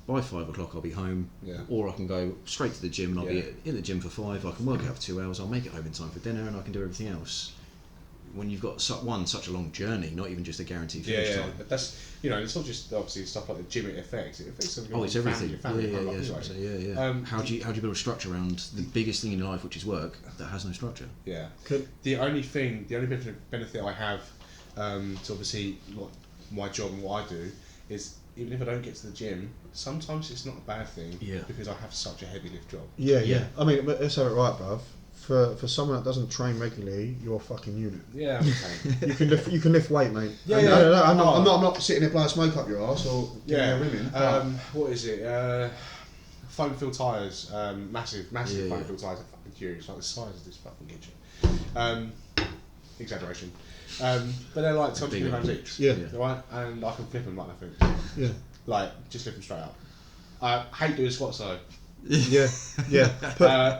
[SPEAKER 3] By 5 o'clock I'll be home, or I can go straight to the gym and I'll be in the gym for 5. I can work out for 2 hours. I'll make it home in time for dinner, and I can do everything else. When you've got such a long journey, not even just a guaranteed finish time.
[SPEAKER 1] But that's it's not just obviously stuff like the gym. It affects everything.
[SPEAKER 3] Oh, it's everything.
[SPEAKER 1] Your family, your family,
[SPEAKER 3] Yeah. How do you build a structure around the biggest thing in your life, which is work, that has no structure?
[SPEAKER 1] Yeah. The only benefit I have to obviously my job and what I do is, even if I don't get to the gym, sometimes it's not a bad thing.
[SPEAKER 3] Yeah.
[SPEAKER 1] Because I have such a heavy lift job.
[SPEAKER 2] Yeah. I mean, let's have it right, bruv. For someone that doesn't train regularly, you're a fucking unit.
[SPEAKER 1] Yeah, I'm okay.
[SPEAKER 2] You can lift weight, mate.
[SPEAKER 1] Yeah,
[SPEAKER 2] I'm not sitting there blowing smoke up your arse or giving women.
[SPEAKER 1] What is it? Foam filled tyres. Massive foam filled tyres. I'm fucking curious. Like the size of this fucking kitchen. Exaggeration. But they're like 20 kilograms each.
[SPEAKER 2] Yeah.
[SPEAKER 1] Right, and I can flip them like nothing.
[SPEAKER 2] Yeah.
[SPEAKER 1] Like just flip them straight up. I hate doing squats though.
[SPEAKER 2] Yeah.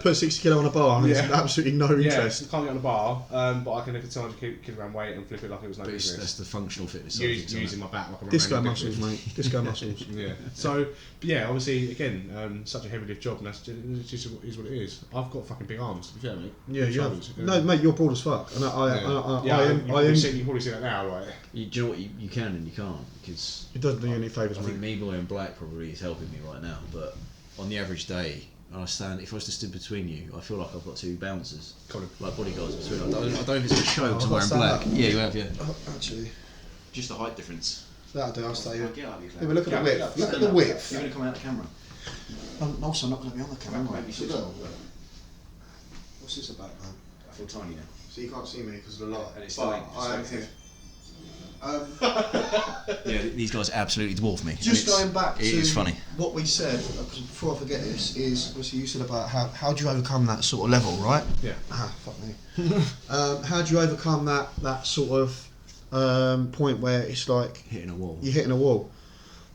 [SPEAKER 2] Put 60 kilo on a bar and there's absolutely no interest.
[SPEAKER 1] Yeah, can't get on a bar, but I can lift a 200 kilogram weight and flip it like it was no business.
[SPEAKER 3] That's the functional fitness.
[SPEAKER 1] Using my back like a
[SPEAKER 2] Disco muscles, mate. Disco muscles.
[SPEAKER 1] Yeah. So, obviously, again, such a heavy lift job, and that's just is what it is. I've got fucking big arms, to be fair, mate.
[SPEAKER 2] Yeah, you have. No, mate, you're broad as fuck. And
[SPEAKER 1] you probably see that now, right?
[SPEAKER 3] Do you know what you can and you can't, because
[SPEAKER 2] it doesn't do you any favours,
[SPEAKER 3] I
[SPEAKER 2] mate.
[SPEAKER 3] think me wearing black probably is helping me right now, but on the average day, if I was to stand between you, I feel like I've got two bouncers, like bodyguards between. I don't know if it's a show because I'm wearing black. Yeah, you have, yeah.
[SPEAKER 2] Actually,
[SPEAKER 3] just the height difference.
[SPEAKER 2] that'll do, I'll stay here.
[SPEAKER 3] Get out of your
[SPEAKER 2] Yeah, but look at the width. Look at the width.
[SPEAKER 3] You're going to come out the camera.
[SPEAKER 2] I'm also not going to be on the camera.
[SPEAKER 3] Maybe sit
[SPEAKER 2] Look.
[SPEAKER 3] down.
[SPEAKER 2] What's this about, man?
[SPEAKER 3] I feel tiny now.
[SPEAKER 2] So you can't see me because of the light.
[SPEAKER 3] And it's
[SPEAKER 2] but
[SPEAKER 3] still
[SPEAKER 2] I am here.
[SPEAKER 3] Yeah, these guys absolutely dwarf me.
[SPEAKER 2] Just going back to
[SPEAKER 3] it's funny.
[SPEAKER 2] what we said, before I forget this, is obviously you said about how do you overcome that sort of level, right?
[SPEAKER 1] Yeah.
[SPEAKER 2] Fuck me. How do you overcome that sort of point where it's like
[SPEAKER 3] Hitting a wall.
[SPEAKER 2] you're hitting a wall?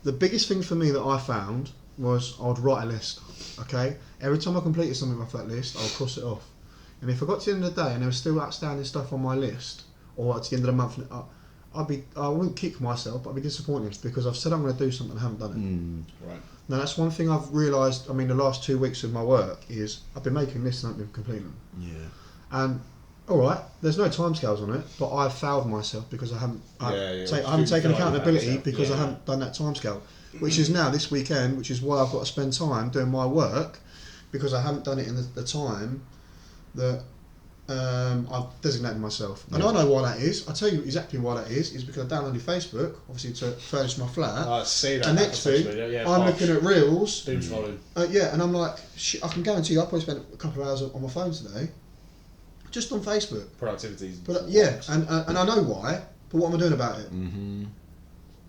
[SPEAKER 2] The biggest thing for me that I found was I'd write a list, okay? Every time I completed something off that list, I'll cross it off. And if I got to the end of the day and there was still outstanding stuff on my list, or at the end of the month, I wouldn't kick myself, but I'd be disappointed because I've said I'm going to do something and I haven't done it.
[SPEAKER 1] Right.
[SPEAKER 2] Now that's one thing I've realised. I mean, the last 2 weeks of my work is I've been making lists and I haven't been completing them.
[SPEAKER 3] Yeah.
[SPEAKER 2] And all right, there's no timescales on it, but I've failed myself because I haven't. I haven't taken accountability because I haven't done that timescale, which is now this weekend, which is why I've got to spend time doing my work because I haven't done it in the time that I've designated myself. And I know why that is. I'll tell you exactly why that is because I downloaded Facebook, obviously to furnish my flat.
[SPEAKER 1] I see that.
[SPEAKER 2] And next thing, I'm looking at reels.
[SPEAKER 1] Doom scrolling.
[SPEAKER 2] And I'm like, shit, I can guarantee you I probably spent a couple of hours on my phone today, just on Facebook.
[SPEAKER 1] Productivity.
[SPEAKER 2] But and I know why, but what am I doing about it?
[SPEAKER 3] Mm-hmm.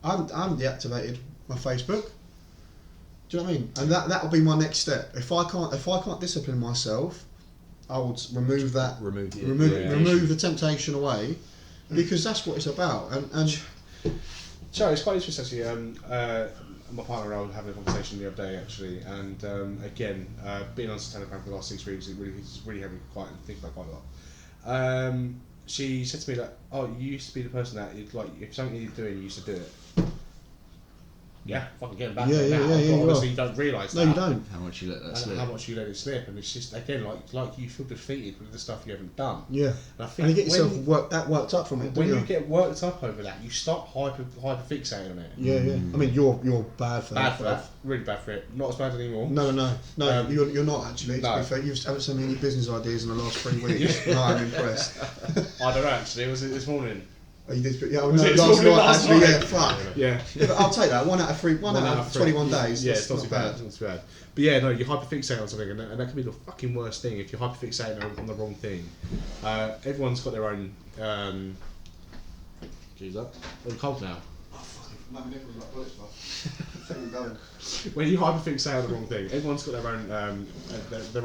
[SPEAKER 2] I haven't deactivated my Facebook. Do you know what I mean? And that'll be my next step. If I can't discipline myself, I would remove that. Remove the temptation away, because that's what it's about. And
[SPEAKER 1] Joe, it's quite interesting actually. my partner and I were having a conversation the other day actually, and again, being on Telegram for the last 6 weeks, it's really had me quite think about quite a lot. She said to me like, "Oh, you used to be the person that like if something needed doing, you used to do it." Yeah, fucking getting back there now. But obviously, you don't realise that.
[SPEAKER 2] No, you don't.
[SPEAKER 3] How much you let that
[SPEAKER 1] And
[SPEAKER 3] slip.
[SPEAKER 1] how much you let it slip, and it's just again like you feel defeated with the stuff you haven't done.
[SPEAKER 2] Yeah.
[SPEAKER 1] And I think
[SPEAKER 2] And you get yourself worked up from it.
[SPEAKER 1] when
[SPEAKER 2] don't
[SPEAKER 1] you get worked up over that, you start hyper fixating on it.
[SPEAKER 2] Yeah, yeah. I mean, you're bad for
[SPEAKER 1] Bad
[SPEAKER 2] that.
[SPEAKER 1] for that, really bad for it. Not as bad anymore.
[SPEAKER 2] No. You're not actually.
[SPEAKER 1] No.
[SPEAKER 2] To be fair, you haven't sent me any business ideas in the last 3 weeks. No, I'm impressed.
[SPEAKER 1] I don't know actually. Was it this morning?
[SPEAKER 2] Oh, you did, yeah.
[SPEAKER 1] Was it
[SPEAKER 2] Last
[SPEAKER 1] last
[SPEAKER 2] night,
[SPEAKER 1] night?
[SPEAKER 2] actually, yeah. Fuck.
[SPEAKER 1] Yeah.
[SPEAKER 2] Yeah, but I'll take that. 1 out of 3. 1 out of 21 days.
[SPEAKER 1] Yeah,
[SPEAKER 2] that's
[SPEAKER 1] it's not too bad. It's not too bad. But yeah, no, you hyperfixate on something, and that can be the fucking worst thing if you're hyperfixating on the wrong thing. Everyone's got their own. Geez, up. I'm cold now.
[SPEAKER 2] Oh, fucking. My nipples like bullets, bro.
[SPEAKER 1] When you hyperfixate on the wrong thing, everyone's got their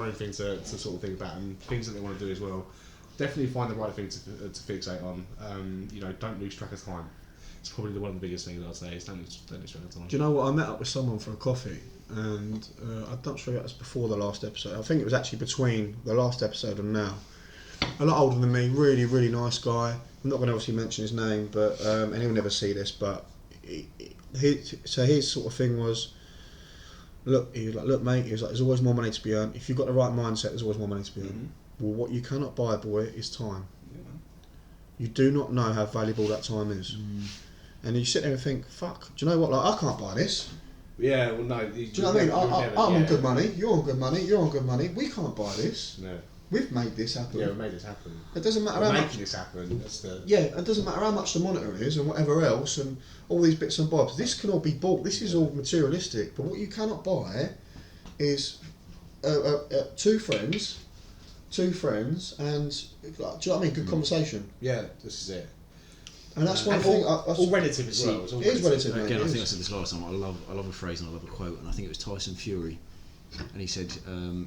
[SPEAKER 1] own thing to sort of think about and things that they want to do as well. Definitely find the right thing to fixate on. Don't lose track of time. It's probably one of the biggest things I'd say is don't lose track of time.
[SPEAKER 2] Do you know what? I met up with someone for a coffee, and I'm not sure it was before the last episode. I think it was actually between the last episode and now. A lot older than me, really, really nice guy. I'm not going to obviously mention his name, but and he'll never see this. But his sort of thing was, look, mate. He was like, there's always more money to be earned. If you've got the right mindset, there's always more money to be earned.
[SPEAKER 1] Mm-hmm.
[SPEAKER 2] Well, what you cannot buy, boy, is time.
[SPEAKER 1] Yeah.
[SPEAKER 2] You do not know how valuable that time is. And you sit there and think, fuck, do you know what, like, I can't buy this.
[SPEAKER 1] Yeah, well, no.
[SPEAKER 2] Do you know what I mean? I'm on good money, you're on good money, you're on good money, we can't buy this.
[SPEAKER 1] No.
[SPEAKER 2] We've made this happen.
[SPEAKER 1] Yeah, we made this happen.
[SPEAKER 2] It doesn't matter how
[SPEAKER 1] We're
[SPEAKER 2] much...
[SPEAKER 1] making this happen. That's the...
[SPEAKER 2] Yeah, it doesn't matter how much the monitor is and whatever else and all these bits and bobs. This can all be bought, this is all materialistic, but what you cannot buy is two friends, and do you know what I mean? Good conversation.
[SPEAKER 1] Yeah, this is it.
[SPEAKER 2] And that's one
[SPEAKER 1] And
[SPEAKER 2] thing.
[SPEAKER 1] all relative as well.
[SPEAKER 2] It is relative.
[SPEAKER 3] Again,
[SPEAKER 2] mate,
[SPEAKER 3] I think I said this last time. I love a phrase and I love a quote, and I think it was Tyson Fury, and he said,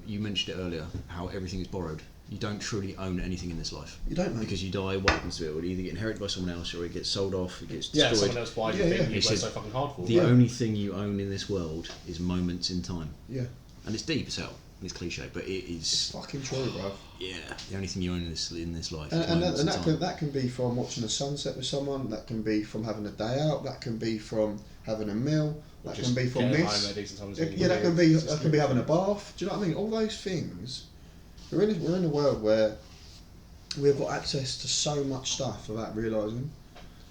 [SPEAKER 3] "You mentioned it earlier, how everything is borrowed. You don't truly own anything in this life.
[SPEAKER 2] You don't, mate.
[SPEAKER 3] Because you die. What happens to it? It will either get inherited by someone else, or it gets sold off. It gets
[SPEAKER 1] Yeah,
[SPEAKER 3] destroyed.
[SPEAKER 1] someone else buys the thing you worked so fucking hard for.
[SPEAKER 3] The only thing you own in this world is moments in time.
[SPEAKER 2] Yeah.
[SPEAKER 3] And it's deep as hell. It's cliche, but it is.
[SPEAKER 2] It's fucking true, bro.
[SPEAKER 3] Yeah, the only thing you own in this life.
[SPEAKER 2] And
[SPEAKER 3] is moments in time.
[SPEAKER 2] that can be from watching a sunset with someone. That can be from having a day out. That can be from having a meal. That can be from this. Yeah, that can be having a bath. Do you know what I mean? All those things. We're in a world where we've got access to so much stuff without realising,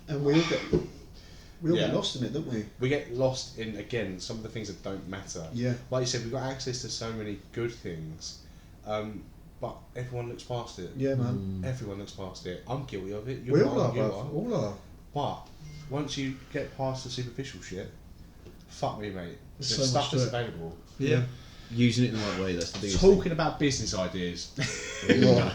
[SPEAKER 2] and we all get lost in it, don't we?
[SPEAKER 1] We get lost in, again, some of the things that don't matter.
[SPEAKER 2] Yeah.
[SPEAKER 1] Like you said, we've got access to so many good things, but everyone looks past it.
[SPEAKER 2] Yeah, man.
[SPEAKER 1] Everyone looks past it. I'm guilty of it.
[SPEAKER 2] We all are, bro. All are.
[SPEAKER 1] But once you get past the superficial shit, fuck me, mate.
[SPEAKER 2] There's
[SPEAKER 1] There's
[SPEAKER 2] so
[SPEAKER 1] stuff
[SPEAKER 2] much to
[SPEAKER 1] that's
[SPEAKER 2] it.
[SPEAKER 1] available.
[SPEAKER 3] Yeah. Using it in the right way, that's the biggest
[SPEAKER 1] Talking about business ideas.
[SPEAKER 2] Yeah.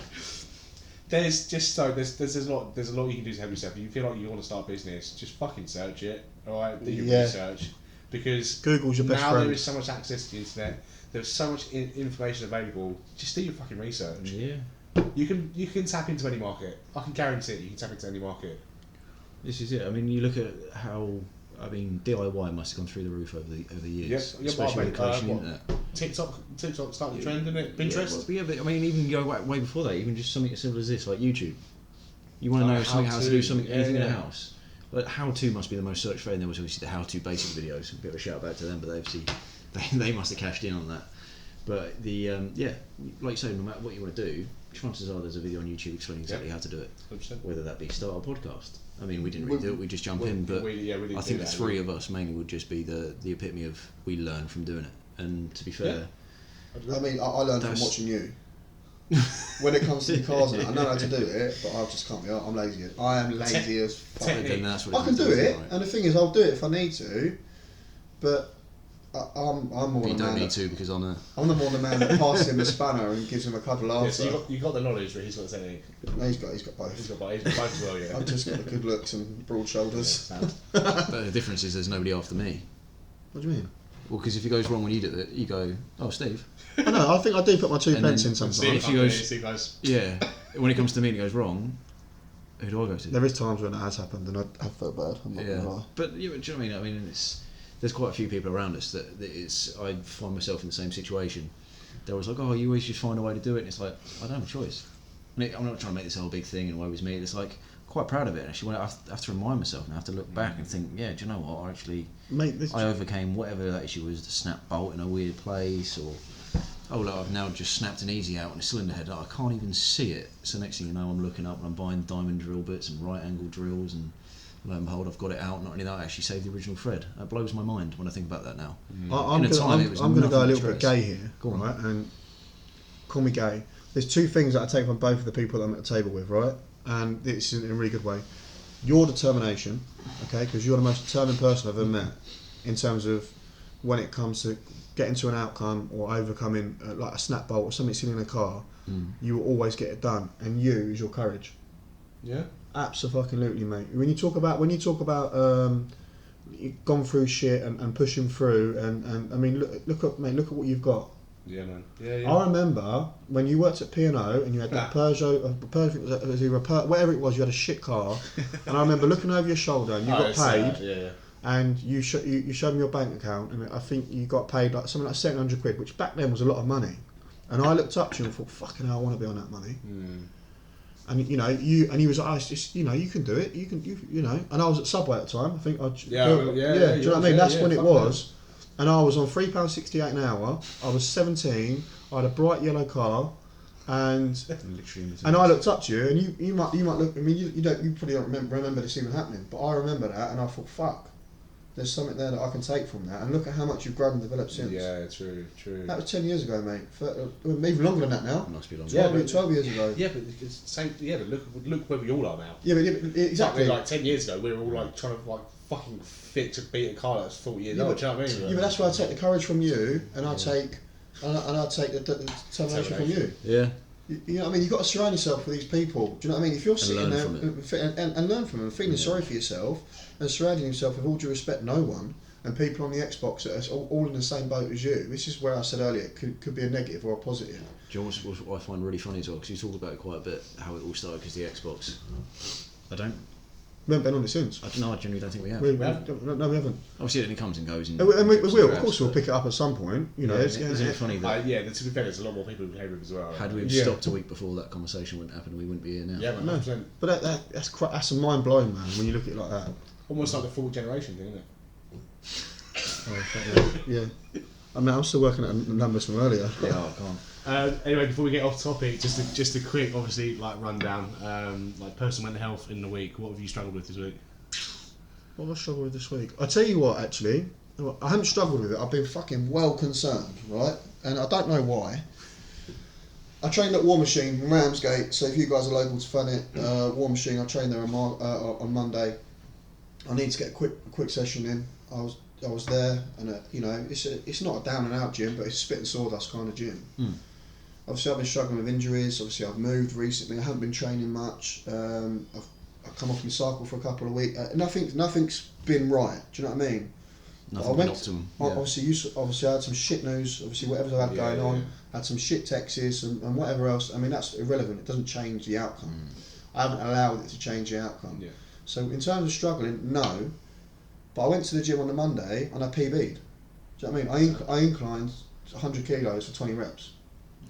[SPEAKER 1] There's a lot you can do to help yourself. If you feel like you want to start a business, just fucking search it. Alright, do your research. Because
[SPEAKER 2] Google's your best
[SPEAKER 1] now
[SPEAKER 2] friend.
[SPEAKER 1] there is so much access to the internet, there's so much information available, just do your fucking research.
[SPEAKER 3] Yeah.
[SPEAKER 1] You can tap into any market. I can guarantee it, you can tap into any market.
[SPEAKER 3] This is it. I mean, you look at how DIY must have gone through the roof over the years,
[SPEAKER 1] Yep.
[SPEAKER 3] especially with the creation of the internet.
[SPEAKER 1] TikTok started the trend, didn't it? Pinterest.
[SPEAKER 3] But I mean, even go way before that, even just something as simple as this, like YouTube. You want to know how to do something, anything in a house. But how-to must be the most searched phrase, and there was obviously the how-to basic videos. A bit of a shout out to them, but they must have cashed in on that. But like you say, no matter what you want to do, chances are there's a video on YouTube explaining exactly how to do it.
[SPEAKER 1] 100%.
[SPEAKER 3] Whether that be start a podcast. I mean, we didn't really do it, we just jump in, but I think the three of us mainly would just be the epitome of we learn from doing it. And to be fair...
[SPEAKER 2] I mean, I learned from watching you. When it comes to the cars, I know how to do it, but I just can't be. I'm lazy. I am lazy as fuck.
[SPEAKER 3] Then that's what
[SPEAKER 2] I can do it,
[SPEAKER 3] right?
[SPEAKER 2] and the thing is, I'll do it if I need to. But I'm more.
[SPEAKER 3] But you
[SPEAKER 2] the
[SPEAKER 3] don't
[SPEAKER 2] man
[SPEAKER 3] need to because I'm
[SPEAKER 2] the more the man that passes him a spanner and gives him a cuddle after.
[SPEAKER 1] Yeah, so you got the knowledge, but he's got the technique.
[SPEAKER 2] No, he's got both.
[SPEAKER 1] He's got both as well, yeah.
[SPEAKER 2] I've just got the good looks and broad shoulders.
[SPEAKER 3] But the difference is there's nobody after me.
[SPEAKER 2] What do you mean?
[SPEAKER 3] Well, because if it goes wrong when you do it, you go, "Oh, Steve."
[SPEAKER 2] I know. I think I do put my 2
[SPEAKER 3] And
[SPEAKER 2] pence
[SPEAKER 3] then
[SPEAKER 2] in sometimes.
[SPEAKER 3] Steve goes, yeah. When it comes to me and it goes wrong, who do I go to?
[SPEAKER 2] There is times when it has happened and I have felt bad. I'm not gonna lie.
[SPEAKER 3] But do you know what I mean? I mean, there's quite a few people around us that I find myself in the same situation. They're always like, oh, you always just find a way to do it, and it's like, I don't have a choice. I'm not trying to make this a whole big thing and woe is me. It's like, quite proud of it. Actually, I have to remind myself and I have to look back and think, yeah, do you know what? I overcame whatever that issue was, the snap bolt in a weird place, or look, I've now just snapped an easy out on a cylinder head. I can't even see it. So next thing you know, I'm looking up and I'm buying diamond drill bits and right angle drills, and lo and behold, I've got it out. Not only that, I actually saved the original thread. That blows my mind when I think about that now.
[SPEAKER 2] I'm going to go a little bit gay here, right? And call me gay. There's two things that I take from both of the people that I'm at the table with, right? And it's in a really good way. Your determination, okay, because you're the most determined person I've ever met in terms of when it comes to getting to an outcome or overcoming like a snap bolt or something sitting in a car, you will always get it done. And you is your courage.
[SPEAKER 1] Yeah.
[SPEAKER 2] Absolutely, mate. When you talk about you've gone through shit and pushing through, and I mean, look at what you've got.
[SPEAKER 1] Yeah, man. Yeah.
[SPEAKER 2] I remember when you worked at P&O and you had that Peugeot, whatever it was, you had a shit car, and I remember looking over your shoulder and you got paid, and you showed me your bank account, and I think you got paid like something like £700, which back then was a lot of money, and I looked up to you and thought, fucking hell, I want to be on that money. And he was like, you can do it, you know. And I was at Subway at the time. I think do you know what I mean? That's when it was. And I was on £3.68 an hour. I was 17. I had a bright yellow car, and I looked up to you, and you might look. I mean, you probably don't remember this even happening, but I remember that, and I thought, fuck, there's something there that I can take from that, and look at how much you've grown and developed since.
[SPEAKER 1] Yeah, true.
[SPEAKER 2] That was 10 years ago, mate. Even longer than that now.
[SPEAKER 3] It must be longer.
[SPEAKER 2] 12 years ago.
[SPEAKER 1] Yeah, but it's same. Yeah, but look where we all are now.
[SPEAKER 2] Yeah, but exactly.
[SPEAKER 1] Like 10 years ago, we were all like trying to like fucking fit to beat a car that's 40 years old. Do you know what I mean?
[SPEAKER 2] Yeah, but that's why I take the courage from you, and I take the determination from you.
[SPEAKER 3] Yeah.
[SPEAKER 2] You know what I mean? You've got to surround yourself with these people. Do you know what I mean? If you're sitting there and learn from them, feeling sorry for yourself, and surrounding yourself with all due respect, no one, and people on the Xbox that are all in the same boat as you, this is where I said earlier, it could be a negative or a positive.
[SPEAKER 3] Do you know what I find really funny as well? Because you talk about it quite a bit, how it all started because the Xbox.
[SPEAKER 2] We haven't been on it since.
[SPEAKER 3] I genuinely don't think we have.
[SPEAKER 2] No, we haven't.
[SPEAKER 3] Obviously, it only comes and goes.
[SPEAKER 2] And we will. Of course, we'll pick it up at some point. You know,
[SPEAKER 3] isn't it funny that?
[SPEAKER 1] To be fair, there's a lot more people who play with as well.
[SPEAKER 3] Had we stopped a week before that conversation wouldn't happen, we wouldn't be here now.
[SPEAKER 1] Yeah,
[SPEAKER 2] no. But that's a mind blowing, man. When you look at it like that.
[SPEAKER 1] Almost like the full generation thing, isn't it?
[SPEAKER 2] Yeah. I mean, I'm still working at numbers from earlier.
[SPEAKER 3] Yeah, I can't.
[SPEAKER 1] Anyway, before we get off topic, just a quick, obviously, like rundown, like personal mental health in the week. What have you struggled with this week?
[SPEAKER 2] What have I struggled with this week? I tell you what, actually, I haven't struggled with it. I've been fucking well concerned, right? And I don't know why. I trained at War Machine in Ramsgate, so if you guys are local to Funnet, War Machine, I trained there on Monday. I need to get a quick session in. I was there, and it's not a down and out gym, but it's a spit and sawdust kind of gym. Obviously, I've been struggling with injuries. Obviously, I've moved recently. I haven't been training much. I've come off my cycle for a couple of weeks. Nothing's been right. Do you know what I mean?
[SPEAKER 3] Nothing's been optimum.
[SPEAKER 2] Obviously, I had some shit news. Obviously, whatever I had going on, had some shit texts and whatever else. I mean, that's irrelevant. It doesn't change the outcome. I haven't allowed it to change the outcome. Yeah. So in terms of struggling, no. But I went to the gym on the Monday and I PB'd. Do you know what I mean? I inclined 100 kilos for 20 reps.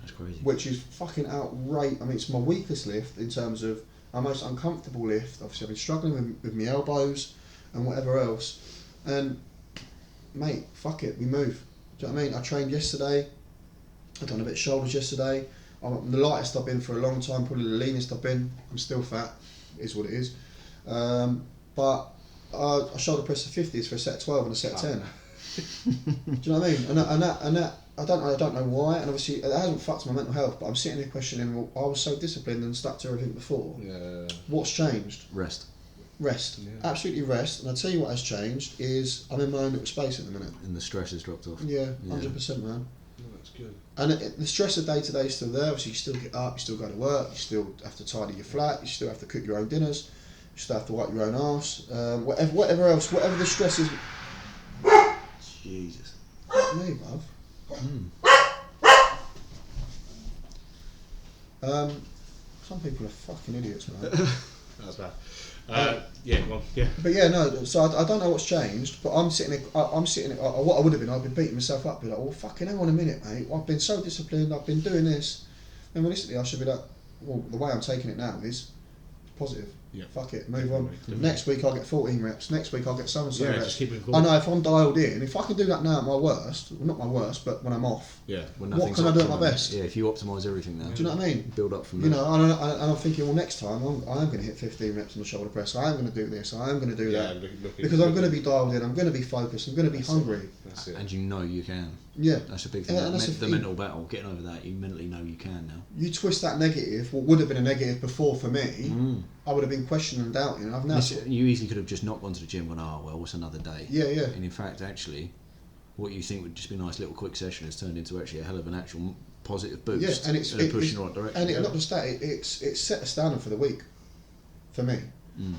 [SPEAKER 3] That's crazy.
[SPEAKER 2] Which is fucking outrageous. I mean, it's my weakest lift in terms of my most uncomfortable lift. Obviously, I've been struggling with my elbows and whatever else. And, mate, fuck it, we move. Do you know what I mean? I trained yesterday. I've done a bit of shoulders yesterday. I'm the lightest I've been for a long time, probably the leanest I've been. I'm still fat, it is what it is. But I shoulder pressed the 50s for a set of 12 and a set of 10. Do you know what I mean? And that I don't know why, and obviously it hasn't fucked my mental health, but I'm sitting here questioning, well, I was so disciplined and stuck to everything before. Yeah. What's changed?
[SPEAKER 3] Rest.
[SPEAKER 2] Yeah. Absolutely rest. And I'll tell you what has changed is I'm in my own little space at the minute.
[SPEAKER 3] And the stress has dropped off.
[SPEAKER 2] Yeah, 100%, man.
[SPEAKER 1] Oh, that's good.
[SPEAKER 2] And the stress of day to day is still there. Obviously, you still get up, you still go to work, you still have to tidy your flat, you still have to cook your own dinners, you still have to wipe your own arse, whatever else, whatever the stress is.
[SPEAKER 3] Jesus.
[SPEAKER 2] Me, bruv. Some people are fucking idiots, man.
[SPEAKER 1] That's bad. Yeah, well, yeah.
[SPEAKER 2] But yeah, no. So I don't know what's changed, but I'm sitting. What I would have been, I'd been beating myself up. Be like, well, fucking hang on a minute, mate. I've been so disciplined. I've been doing this. And realistically, I should be like, well, the way I'm taking it now is positive.
[SPEAKER 1] Yeah.
[SPEAKER 2] Fuck it, move on.
[SPEAKER 1] Definitely.
[SPEAKER 2] Next week I'll get 14 reps. Next week I'll get so and so
[SPEAKER 1] Yeah,
[SPEAKER 2] reps.
[SPEAKER 1] just keep it cool.
[SPEAKER 2] I know if I'm dialed in, if I can do that now at my worst, well, not my worst, but when I'm off.
[SPEAKER 1] Yeah.
[SPEAKER 3] When
[SPEAKER 2] What
[SPEAKER 3] nothing's
[SPEAKER 2] can I do at my
[SPEAKER 3] optimal.
[SPEAKER 2] best?
[SPEAKER 3] Yeah, if you optimise everything now,
[SPEAKER 2] Do you know what I mean?
[SPEAKER 3] build up from
[SPEAKER 2] You
[SPEAKER 3] there.
[SPEAKER 2] know, and I'm thinking, well, next time I am going to hit 15 reps on the shoulder press. I am going to do this. I am going to do
[SPEAKER 1] Yeah,
[SPEAKER 2] that. Because I'm going to be dialed in. I'm going to be focused. I'm going to be hungry.
[SPEAKER 1] That's it.
[SPEAKER 3] And you know you can.
[SPEAKER 2] Yeah.
[SPEAKER 3] That's a big thing.
[SPEAKER 2] Yeah, and that's
[SPEAKER 3] the
[SPEAKER 2] the
[SPEAKER 3] mental battle, getting over that, you mentally know you can now.
[SPEAKER 2] You twist that negative, what would have been a negative before for me,
[SPEAKER 3] Mm.
[SPEAKER 2] I would have been questioning and doubting. I've now.
[SPEAKER 3] You easily could have just not gone to the gym and gone, oh, well, what's another day?
[SPEAKER 2] Yeah, yeah.
[SPEAKER 3] And in fact, actually, what you think would just be a nice little quick session has turned into actually a hell of an actual positive boost.
[SPEAKER 2] Yeah, and it's
[SPEAKER 3] a push in the right direction.
[SPEAKER 2] And not just that, it's set a standard for the week, for me,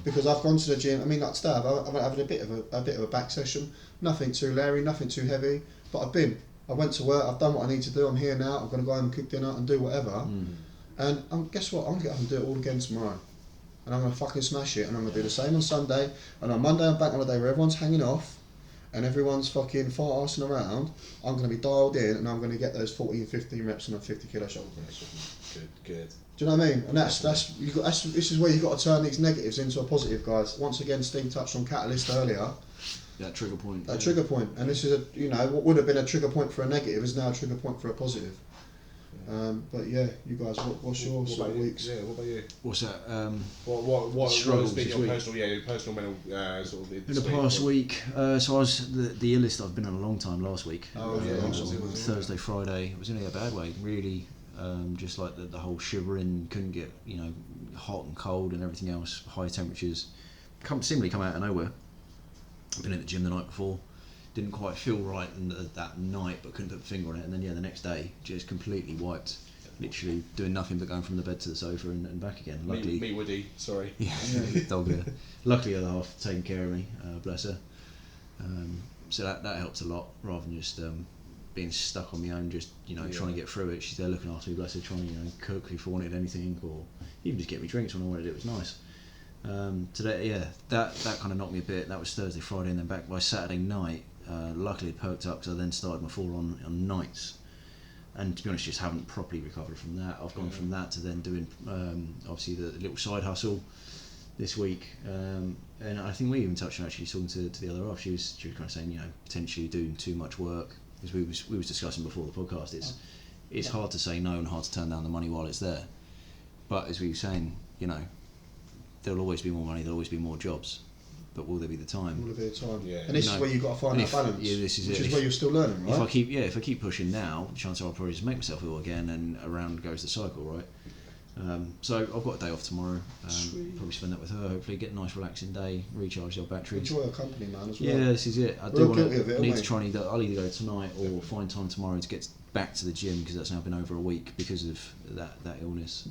[SPEAKER 2] because I've gone to the gym. I mean, like today, I've had a bit of a back session. Nothing too leery, nothing too heavy. But I went to work. I've done what I need to do. I'm here now. I'm going to go home and cook dinner and do whatever. And guess what? I'm going to get up and do it all again tomorrow. And I'm going to fucking smash it. And I'm going to do the same on Sunday. And on Monday and bank holiday, where everyone's hanging off and everyone's fucking fart-arsing around, I'm going to be dialed in and I'm going to get those 14, 15 reps on a 50 kilo shoulder press.
[SPEAKER 1] Good.
[SPEAKER 2] Do you know what I mean? And this is where you've got to turn these negatives into a positive, guys. Once again, Steve touched on catalyst earlier.
[SPEAKER 3] That trigger point.
[SPEAKER 2] That trigger point. And this is what would have been a trigger point for a negative is now a trigger point for a positive. But yeah, you guys, what's your sort of weeks?
[SPEAKER 1] Yeah, what about you?
[SPEAKER 3] What's that?
[SPEAKER 1] What
[SPEAKER 3] struggles
[SPEAKER 1] has been
[SPEAKER 3] this
[SPEAKER 1] your
[SPEAKER 3] week?
[SPEAKER 1] personal mental sort of
[SPEAKER 3] In the past week, so I was the illest I've been in a long time last week.
[SPEAKER 1] Oh, yeah.
[SPEAKER 3] Thursday, Friday. It was in a bad way, really. Just like the whole shivering, couldn't get hot and cold and everything else. High temperatures, seemingly come out of nowhere. I've been at the gym the night before, didn't quite feel right that night, but couldn't put a finger on it. And then the next day, just completely wiped. Literally doing nothing but going from the bed to the sofa and back again. Luckily,
[SPEAKER 1] me Woody, sorry.
[SPEAKER 3] Yeah, dog there. Luckily, the other half taking care of me, bless her. So that helped a lot, rather than just being stuck on my own, just trying to get through it. She's there looking after me, bless her, trying to cook if I wanted anything, or even just get me drinks when I wanted it. It was nice. Today, that kind of knocked me a bit. That was Thursday, Friday, and then back by Saturday night. Luckily, it perked up because I then started my fall on nights. And to be honest, just haven't properly recovered from that. I've gone from that to then doing obviously the little side hustle this week, and I think we even touched on actually talking to the other half. She was kind of saying potentially doing too much work, because we was discussing before the podcast. It's hard to say no and hard to turn down the money while it's there, but as we were saying, there'll always be more money, there'll always be more jobs. But will there be the time?
[SPEAKER 2] Will there be the time?
[SPEAKER 1] Yeah.
[SPEAKER 2] And this is where you've got to find that balance.
[SPEAKER 3] Yeah, this is
[SPEAKER 2] which
[SPEAKER 3] it.
[SPEAKER 2] is where you're still learning, right?
[SPEAKER 3] If I keep pushing now, chances are I'll probably just make myself ill again, and around goes the cycle, right? So I've got a day off tomorrow. Probably spend that with her. Hopefully, get a nice relaxing day, recharge your batteries.
[SPEAKER 2] Enjoy her company, man, as well.
[SPEAKER 3] Yeah, this is it. I
[SPEAKER 2] We're all
[SPEAKER 3] do
[SPEAKER 2] guilty of it,
[SPEAKER 3] need
[SPEAKER 2] aren't
[SPEAKER 3] to
[SPEAKER 2] we?
[SPEAKER 3] try and I'll either go tonight or find time tomorrow to get back to the gym, because that's now been over a week because of that illness.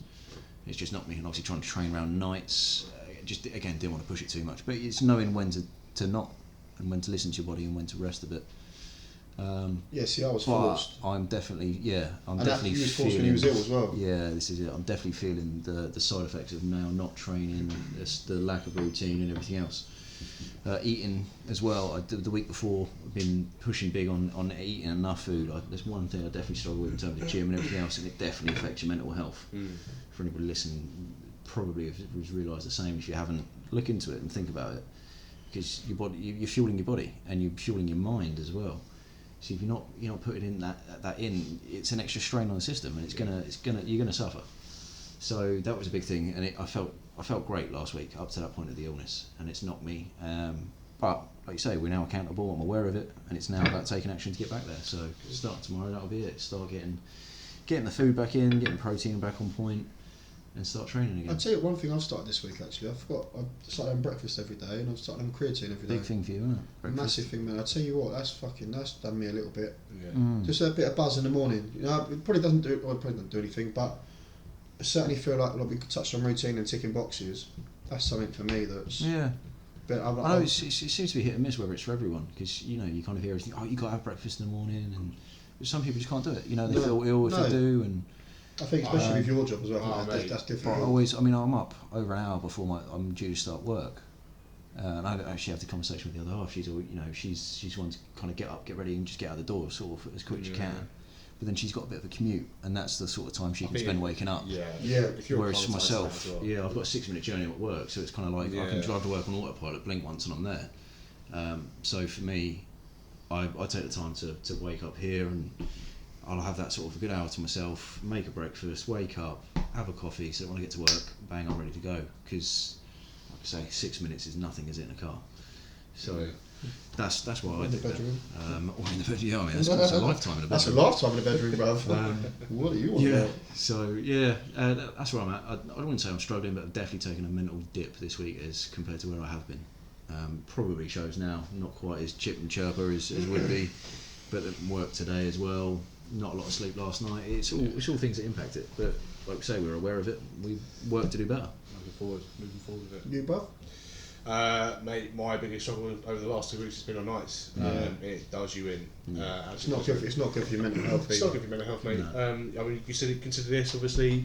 [SPEAKER 3] It's just not me, and obviously trying to train around nights. Just again, didn't want to push it too much, but it's knowing when to not, and when to listen to your body and when to rest a bit.
[SPEAKER 2] Yeah, see, I was
[SPEAKER 3] But
[SPEAKER 2] forced.
[SPEAKER 3] I'm definitely, I'm
[SPEAKER 2] And
[SPEAKER 3] definitely
[SPEAKER 2] you was forced
[SPEAKER 3] feeling.
[SPEAKER 2] when you was ill as well.
[SPEAKER 3] Yeah, this is it. I'm definitely feeling the side effects of now not training, the lack of routine and everything else. Eating as well. I did the week before. I've been pushing big on eating enough food. There's one thing I definitely struggle with in terms of the gym and everything else, and it definitely affects your mental health. For anybody listening, probably has realised the same. If you haven't, look into it and think about it, because your body, you're fueling your body and you're fueling your mind as well. So if you're not putting in that in, it's an extra strain on the system, and you're gonna suffer. So that was a big thing, and I felt great last week up to that point of the illness, and it's not me. But like you say, we're now accountable. I'm aware of it, and it's now about taking action to get back there. So start tomorrow. That'll be it. Start getting the food back in, getting protein back on point, and start training again.
[SPEAKER 2] I'll tell you one thing I've started this week actually. I started having breakfast every day, and I've started having creatine every day.
[SPEAKER 3] Big thing for you, isn't it? Breakfast.
[SPEAKER 2] Massive thing, man. I'll tell you what, that's done me a little bit.
[SPEAKER 1] Yeah.
[SPEAKER 2] Just a bit of buzz in the morning. It probably doesn't do anything, but I certainly feel like we touched on routine and ticking boxes. That's something for me that's.
[SPEAKER 3] Yeah.
[SPEAKER 2] But
[SPEAKER 3] I know it seems to be hit and miss whether it's for everyone, because you kind of hear everything. Oh, you got to have breakfast in the morning, and some people just can't do it. They feel ill if they do, and.
[SPEAKER 2] I think especially with your job as well. That's
[SPEAKER 3] But
[SPEAKER 2] different.
[SPEAKER 3] I'm up over an hour before I'm due to start work, And I actually had the conversation with the other half. She's all, she's one to kind of get up, get ready, and just get out the door sort of as quick as you can. But then she's got a bit of a commute, and that's the sort of time she can spend waking up.
[SPEAKER 1] Yeah.
[SPEAKER 2] If
[SPEAKER 1] you're
[SPEAKER 3] Whereas myself, I've got a 6-minute journey at work, so it's kind of like I can drive to work on autopilot, blink once, and I'm there. So for me, I take the time to wake up here, and I'll have that sort of a good hour to myself, make a breakfast, wake up, have a coffee, so when I get to work, bang, I'm ready to go. Because, like I say, 6 minutes is nothing, is it, in a car? So that's why I did that. Or in the bedroom, yeah, I mean, that's a lifetime in a bedroom.
[SPEAKER 2] That's a lifetime in a bedroom, bruv. What do you want?
[SPEAKER 3] Yeah, so that's where I'm at. I wouldn't say I'm struggling, but I've definitely taken a mental dip this week as compared to where I have been. Probably shows now, not quite as chip and chirper as would be, but work today as well. Not a lot of sleep last night. It's all things that impact it, but like we say, we're aware of it. We work to do better.
[SPEAKER 1] Moving forward with it.
[SPEAKER 2] You, bruv?
[SPEAKER 1] Mate, my biggest struggle over the last 2 weeks has been on nights. It does you in.
[SPEAKER 2] It's not good. It's not good for your mental health.
[SPEAKER 1] It's not good for your mental health, mate. No. I mean, you consider this obviously.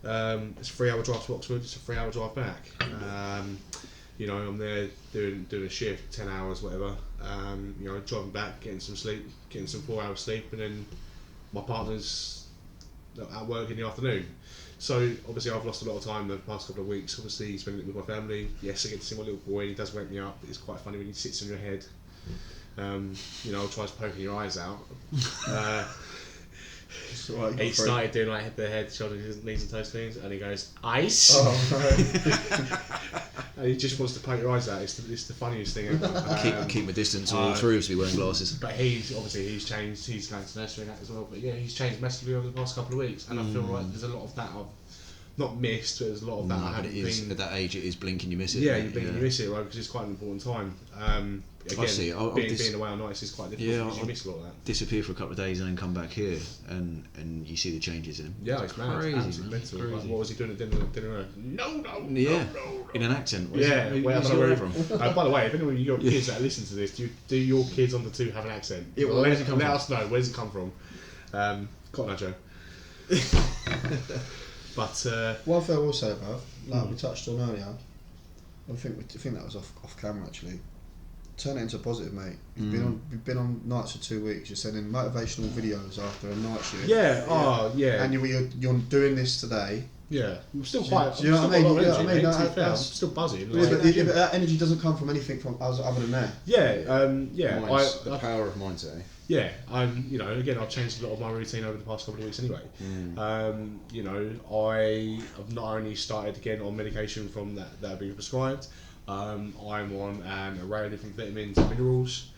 [SPEAKER 1] It's a 3-hour drive to Oxford. It's a 3-hour drive back. I'm there doing a shift, 10 hours, whatever. Driving back, getting some sleep, getting some 4 hours sleep, and then my partner's at work in the afternoon. So obviously I've lost a lot of time the past couple of weeks, obviously spending it with my family. Yes, I get to see my little boy, he does wake me up. It's quite funny when he sits on your head. Tries poking your eyes out. He started doing like the head, shoulders, knees and toes things, and he goes, ice! And he just wants to poke your eyes out. It's the funniest thing ever.
[SPEAKER 3] Keep my distance all through to be wearing glasses.
[SPEAKER 1] But he's changed. He's going to nursery and that as well. But yeah, he's changed massively over the past couple of weeks, and I feel like there's a lot of that I've not missed, but there's a lot of that I haven't been.
[SPEAKER 3] At that age, it is blinking, you miss it.
[SPEAKER 1] Yeah, you blink and you miss it, right? Because it's quite an important time. Again,
[SPEAKER 3] I see.
[SPEAKER 1] Being away on nights is quite difficult because you miss a lot of that.
[SPEAKER 3] Disappear for a couple of days and then come back here, and you see the changes in him.
[SPEAKER 1] Yeah, it's mad.
[SPEAKER 3] Crazy,
[SPEAKER 1] mental. Like, what was he doing at dinner? No.
[SPEAKER 3] In an accent.
[SPEAKER 1] Where
[SPEAKER 3] did you from?
[SPEAKER 1] By the way, if anyone of your kids that listen to this, do your kids under 2 have an accent?
[SPEAKER 3] Yeah, well,
[SPEAKER 1] let us know. Where does it come from? Cotton Eye Joe. But
[SPEAKER 2] one thing I will say about, like we touched on earlier, I think that was off camera actually. Turn it into a positive, mate. You've been on nights for 2 weeks. You're sending motivational videos after a night shift.
[SPEAKER 1] And
[SPEAKER 2] you're doing this today.
[SPEAKER 1] Yeah, I'm still quite.
[SPEAKER 2] Do you know what I mean?
[SPEAKER 1] I'm still buzzing.
[SPEAKER 2] But that energy doesn't come from anything from other than that.
[SPEAKER 3] The power of mindset.
[SPEAKER 1] Yeah, again, I've changed a lot of my routine over the past couple of weeks anyway. I have not only started again on medication from that have been prescribed. I'm on an array of different vitamins and minerals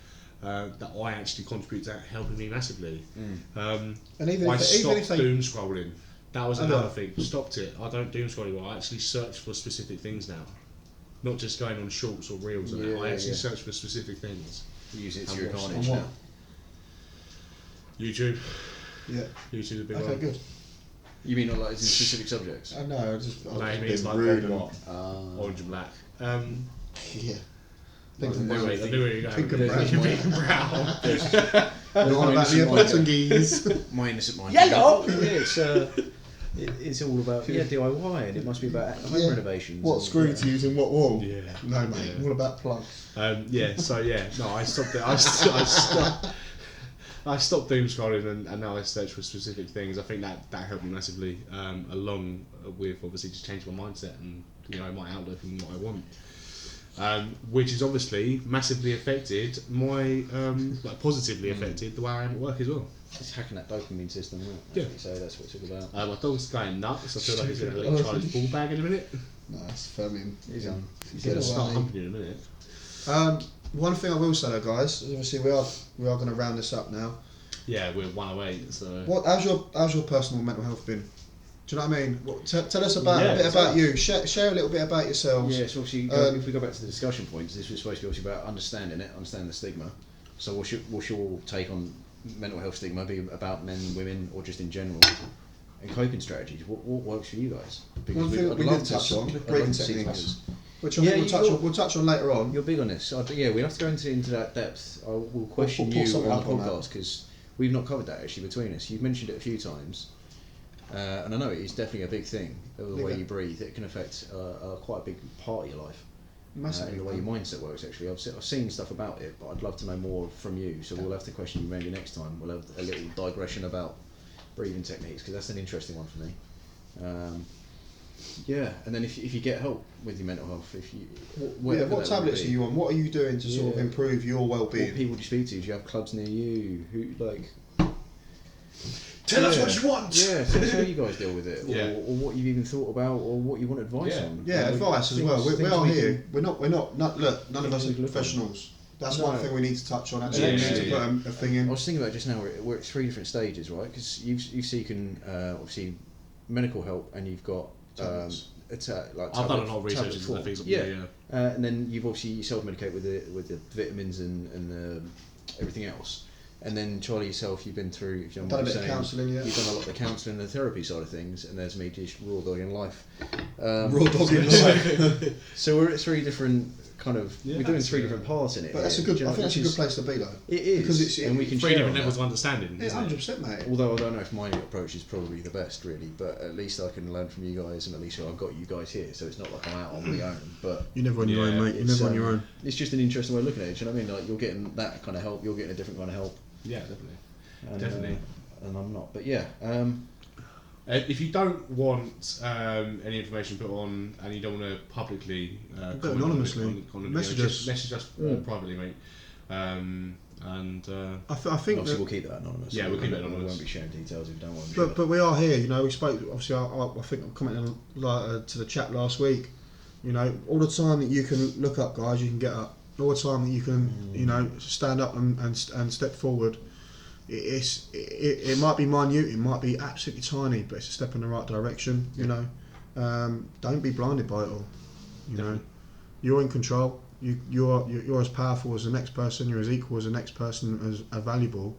[SPEAKER 1] that I actually contribute to helping me massively.
[SPEAKER 2] And even
[SPEAKER 1] I stopped
[SPEAKER 2] if they
[SPEAKER 1] doom scrolling. That was another thing. Stopped it. I don't doom scroll anymore. I actually search for specific things now. Not just going on shorts or reels. I actually search for specific things.
[SPEAKER 3] You use it to your advantage now.
[SPEAKER 1] YouTube.
[SPEAKER 2] Yeah.
[SPEAKER 1] YouTube's a big one.
[SPEAKER 2] Okay, good.
[SPEAKER 3] You mean not like in specific subjects?
[SPEAKER 2] I know.
[SPEAKER 1] He means like red and orange and black.
[SPEAKER 2] Yeah.
[SPEAKER 1] I knew where you're going.
[SPEAKER 2] Pink and brown.
[SPEAKER 1] Pink and brown.
[SPEAKER 2] What about the Portuguese?
[SPEAKER 3] My innocent mind.
[SPEAKER 1] Yellow!
[SPEAKER 3] It's all about DIY, and it must be about home renovations.
[SPEAKER 2] What screw to use in what wall?
[SPEAKER 1] Yeah.
[SPEAKER 2] No, mate. All about plugs.
[SPEAKER 1] No, I stopped it. I stopped doom scrolling and now I search for specific things. I think that helped me massively, along with obviously just changing my mindset and my outlook and what I want, which has obviously massively affected my positively affected the way I am at work as well.
[SPEAKER 3] It's hacking that dopamine system, isn't it?
[SPEAKER 1] Yeah.
[SPEAKER 3] So that's what it's all about.
[SPEAKER 1] My dog's going nuts. I feel like he's going to try his ball bag in a minute.
[SPEAKER 2] Nice, Fermion.
[SPEAKER 3] He's on.
[SPEAKER 1] He's going to start humping in a minute.
[SPEAKER 2] One thing I will say though, guys, obviously we are going to round this up now.
[SPEAKER 1] Yeah, we're 108. So
[SPEAKER 2] how's your personal mental health been? Do you know what I mean? Tell us a bit about you. Share a little bit about yourselves.
[SPEAKER 3] Yeah, so obviously, if we go back to the discussion points, this was supposed to be obviously about understanding the stigma. So what's your take on mental health stigma, be about men, women, or just in general? And coping strategies. What works for you guys?
[SPEAKER 2] Because one thing we did touch on, breathing techniques, which I think we'll touch on later on.
[SPEAKER 3] You're big on this. We'll have to go into that depth. We'll question you on the podcast because we've not covered that actually between us. You've mentioned it a few times, and I know it is definitely a big thing. The way you breathe, it can affect quite a big part of your life.
[SPEAKER 2] Massively.
[SPEAKER 3] in the way your mindset works. Actually, I've seen stuff about it, but I'd love to know more from you. So we'll have to question you maybe next time. We'll have a little digression about breathing techniques, because that's an interesting one for me. And then if you get help with your mental health,
[SPEAKER 2] what tablets are you on? What are you doing to sort of improve your well-being?
[SPEAKER 3] What people do you speak to? Do you have clubs near you? Who
[SPEAKER 2] Tell us what you want.
[SPEAKER 3] Yeah, so how you guys deal with it,
[SPEAKER 1] Yeah.
[SPEAKER 3] or what you've even thought about, or what you want advice on.
[SPEAKER 2] Yeah, advice as well. We are here. We're not. Look, none of us are professionals. That's one thing we need to touch on. Actually, we need to put a thing in.
[SPEAKER 3] I was thinking about it just now. We're at 3 different stages, right? Because you've seeking obviously medical help, and you've got
[SPEAKER 1] I've done a lot of research into the things.
[SPEAKER 3] And then you've obviously self-medicate with the vitamins and everything else. And then Charlie yourself, you've been through. If you
[SPEAKER 2] done a bit of counselling,
[SPEAKER 3] You've done a lot of the counselling and the therapy side of things, and there's me just raw dogging life.
[SPEAKER 2] Raw dogging life.
[SPEAKER 3] So we're at 3 different kind of. We're doing 3 different parts in it.
[SPEAKER 2] But that's a good. I think that's a good place to be, though.
[SPEAKER 3] It is,
[SPEAKER 2] because
[SPEAKER 3] and we can
[SPEAKER 1] 3
[SPEAKER 3] share
[SPEAKER 1] different
[SPEAKER 3] on
[SPEAKER 1] levels
[SPEAKER 3] that.
[SPEAKER 1] of understanding.
[SPEAKER 2] Yeah, 100%, mate.
[SPEAKER 3] Although I don't know if my approach is probably the best, really, but at least I can learn from you guys, and at least I've got you guys here, so it's not like I'm out on my own. But
[SPEAKER 2] you're never on your own, mate. You're never on your own.
[SPEAKER 3] It's just an interesting way of looking at it. Do you know what I mean? Like, you're getting that kind of help, you're getting a different kind of help.
[SPEAKER 1] Yeah, definitely.
[SPEAKER 3] And, and I'm not, but yeah.
[SPEAKER 1] If you don't want any information put on, and you don't want to publicly
[SPEAKER 2] anonymously message us
[SPEAKER 1] privately, mate.
[SPEAKER 2] I think
[SPEAKER 3] obviously we'll keep that anonymous.
[SPEAKER 1] Yeah, we'll keep it anonymous.
[SPEAKER 3] We won't be sharing details if you don't want.
[SPEAKER 2] But we are here. You know, we spoke. Obviously, I think I commented to the chat last week. You know, all the time that you can look up, guys, you can get up. All the time that you can, stand up and step forward. It might be minute, it might be absolutely tiny, but it's a step in the right direction. You know, don't be blinded by it all. You know, you're in control. You're as powerful as the next person. You're as equal as the next person, as valuable.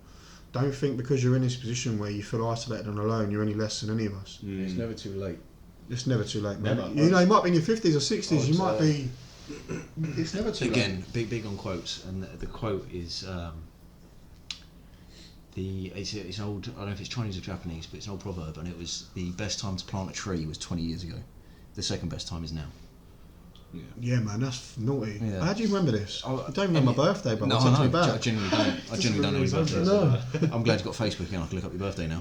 [SPEAKER 2] Don't think because you're in this position where you feel isolated and alone, you're any less than any of us.
[SPEAKER 3] It's never too late.
[SPEAKER 2] It's never too late, man.
[SPEAKER 1] Never.
[SPEAKER 2] You know, you might be in your 50s or 60s. You might be. It's never too late.
[SPEAKER 3] Again, big on quotes, and the quote is. It's an old, I don't know if it's Chinese or Japanese, but it's an old proverb, and it was the best time to plant a tree was 20 years ago. The second best time is now.
[SPEAKER 2] Yeah, man, that's naughty.
[SPEAKER 3] Yeah.
[SPEAKER 2] How do you remember this? I don't even know my birthday, but
[SPEAKER 3] no,
[SPEAKER 2] I
[SPEAKER 3] I genuinely don't. I genuinely don't know your birthday.
[SPEAKER 2] No.
[SPEAKER 3] I'm glad you've got Facebook and I can look up your birthday now.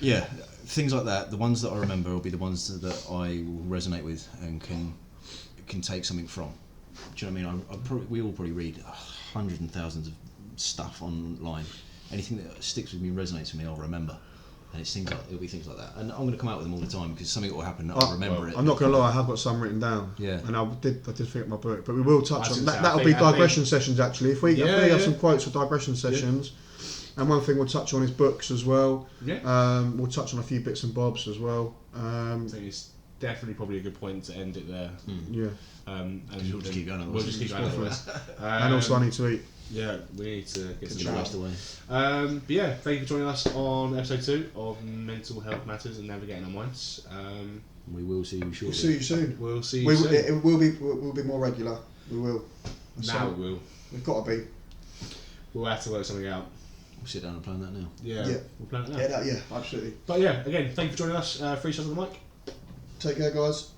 [SPEAKER 3] Yeah, things like that. The ones that I remember will be the ones that I will resonate with and can take something from. Do you know what I mean? We all probably read hundreds and thousands of stuff online. Anything that sticks with me, resonates with me, I'll remember. And it'll be things like that. And I'm going to come out with them all the time because something will happen and I'll remember it.
[SPEAKER 2] I'm not going to lie, I have got some written down.
[SPEAKER 3] Yeah.
[SPEAKER 2] And I did think of my book, but we will touch on that. That'll be digression sessions actually. If we have some quotes for digression sessions, and one thing we'll touch on is books as well.
[SPEAKER 1] Yeah.
[SPEAKER 2] We'll touch on a few bits and bobs as well.
[SPEAKER 1] I think it's definitely probably a good point to end it there.
[SPEAKER 2] Yeah.
[SPEAKER 1] And
[SPEAKER 3] we'll just keep going.
[SPEAKER 1] We'll just keep going.
[SPEAKER 2] And also I need to eat.
[SPEAKER 1] Yeah, we need to get some
[SPEAKER 3] rest away.
[SPEAKER 1] But yeah, thank you for joining us on episode 2 of Mental Health Matters and Navigating Our Minds.
[SPEAKER 3] We will see you shortly.
[SPEAKER 2] We'll see you soon.
[SPEAKER 1] We'll see you soon.
[SPEAKER 2] It will be more regular. We will.
[SPEAKER 1] Now we will.
[SPEAKER 2] We've got to be.
[SPEAKER 1] We'll have to work something out.
[SPEAKER 3] We'll sit down and plan that now.
[SPEAKER 1] Yeah. We'll plan it now.
[SPEAKER 2] Yeah, absolutely.
[SPEAKER 1] But yeah, again, thank you for joining us. 3 shots on the mic.
[SPEAKER 2] Take care, guys.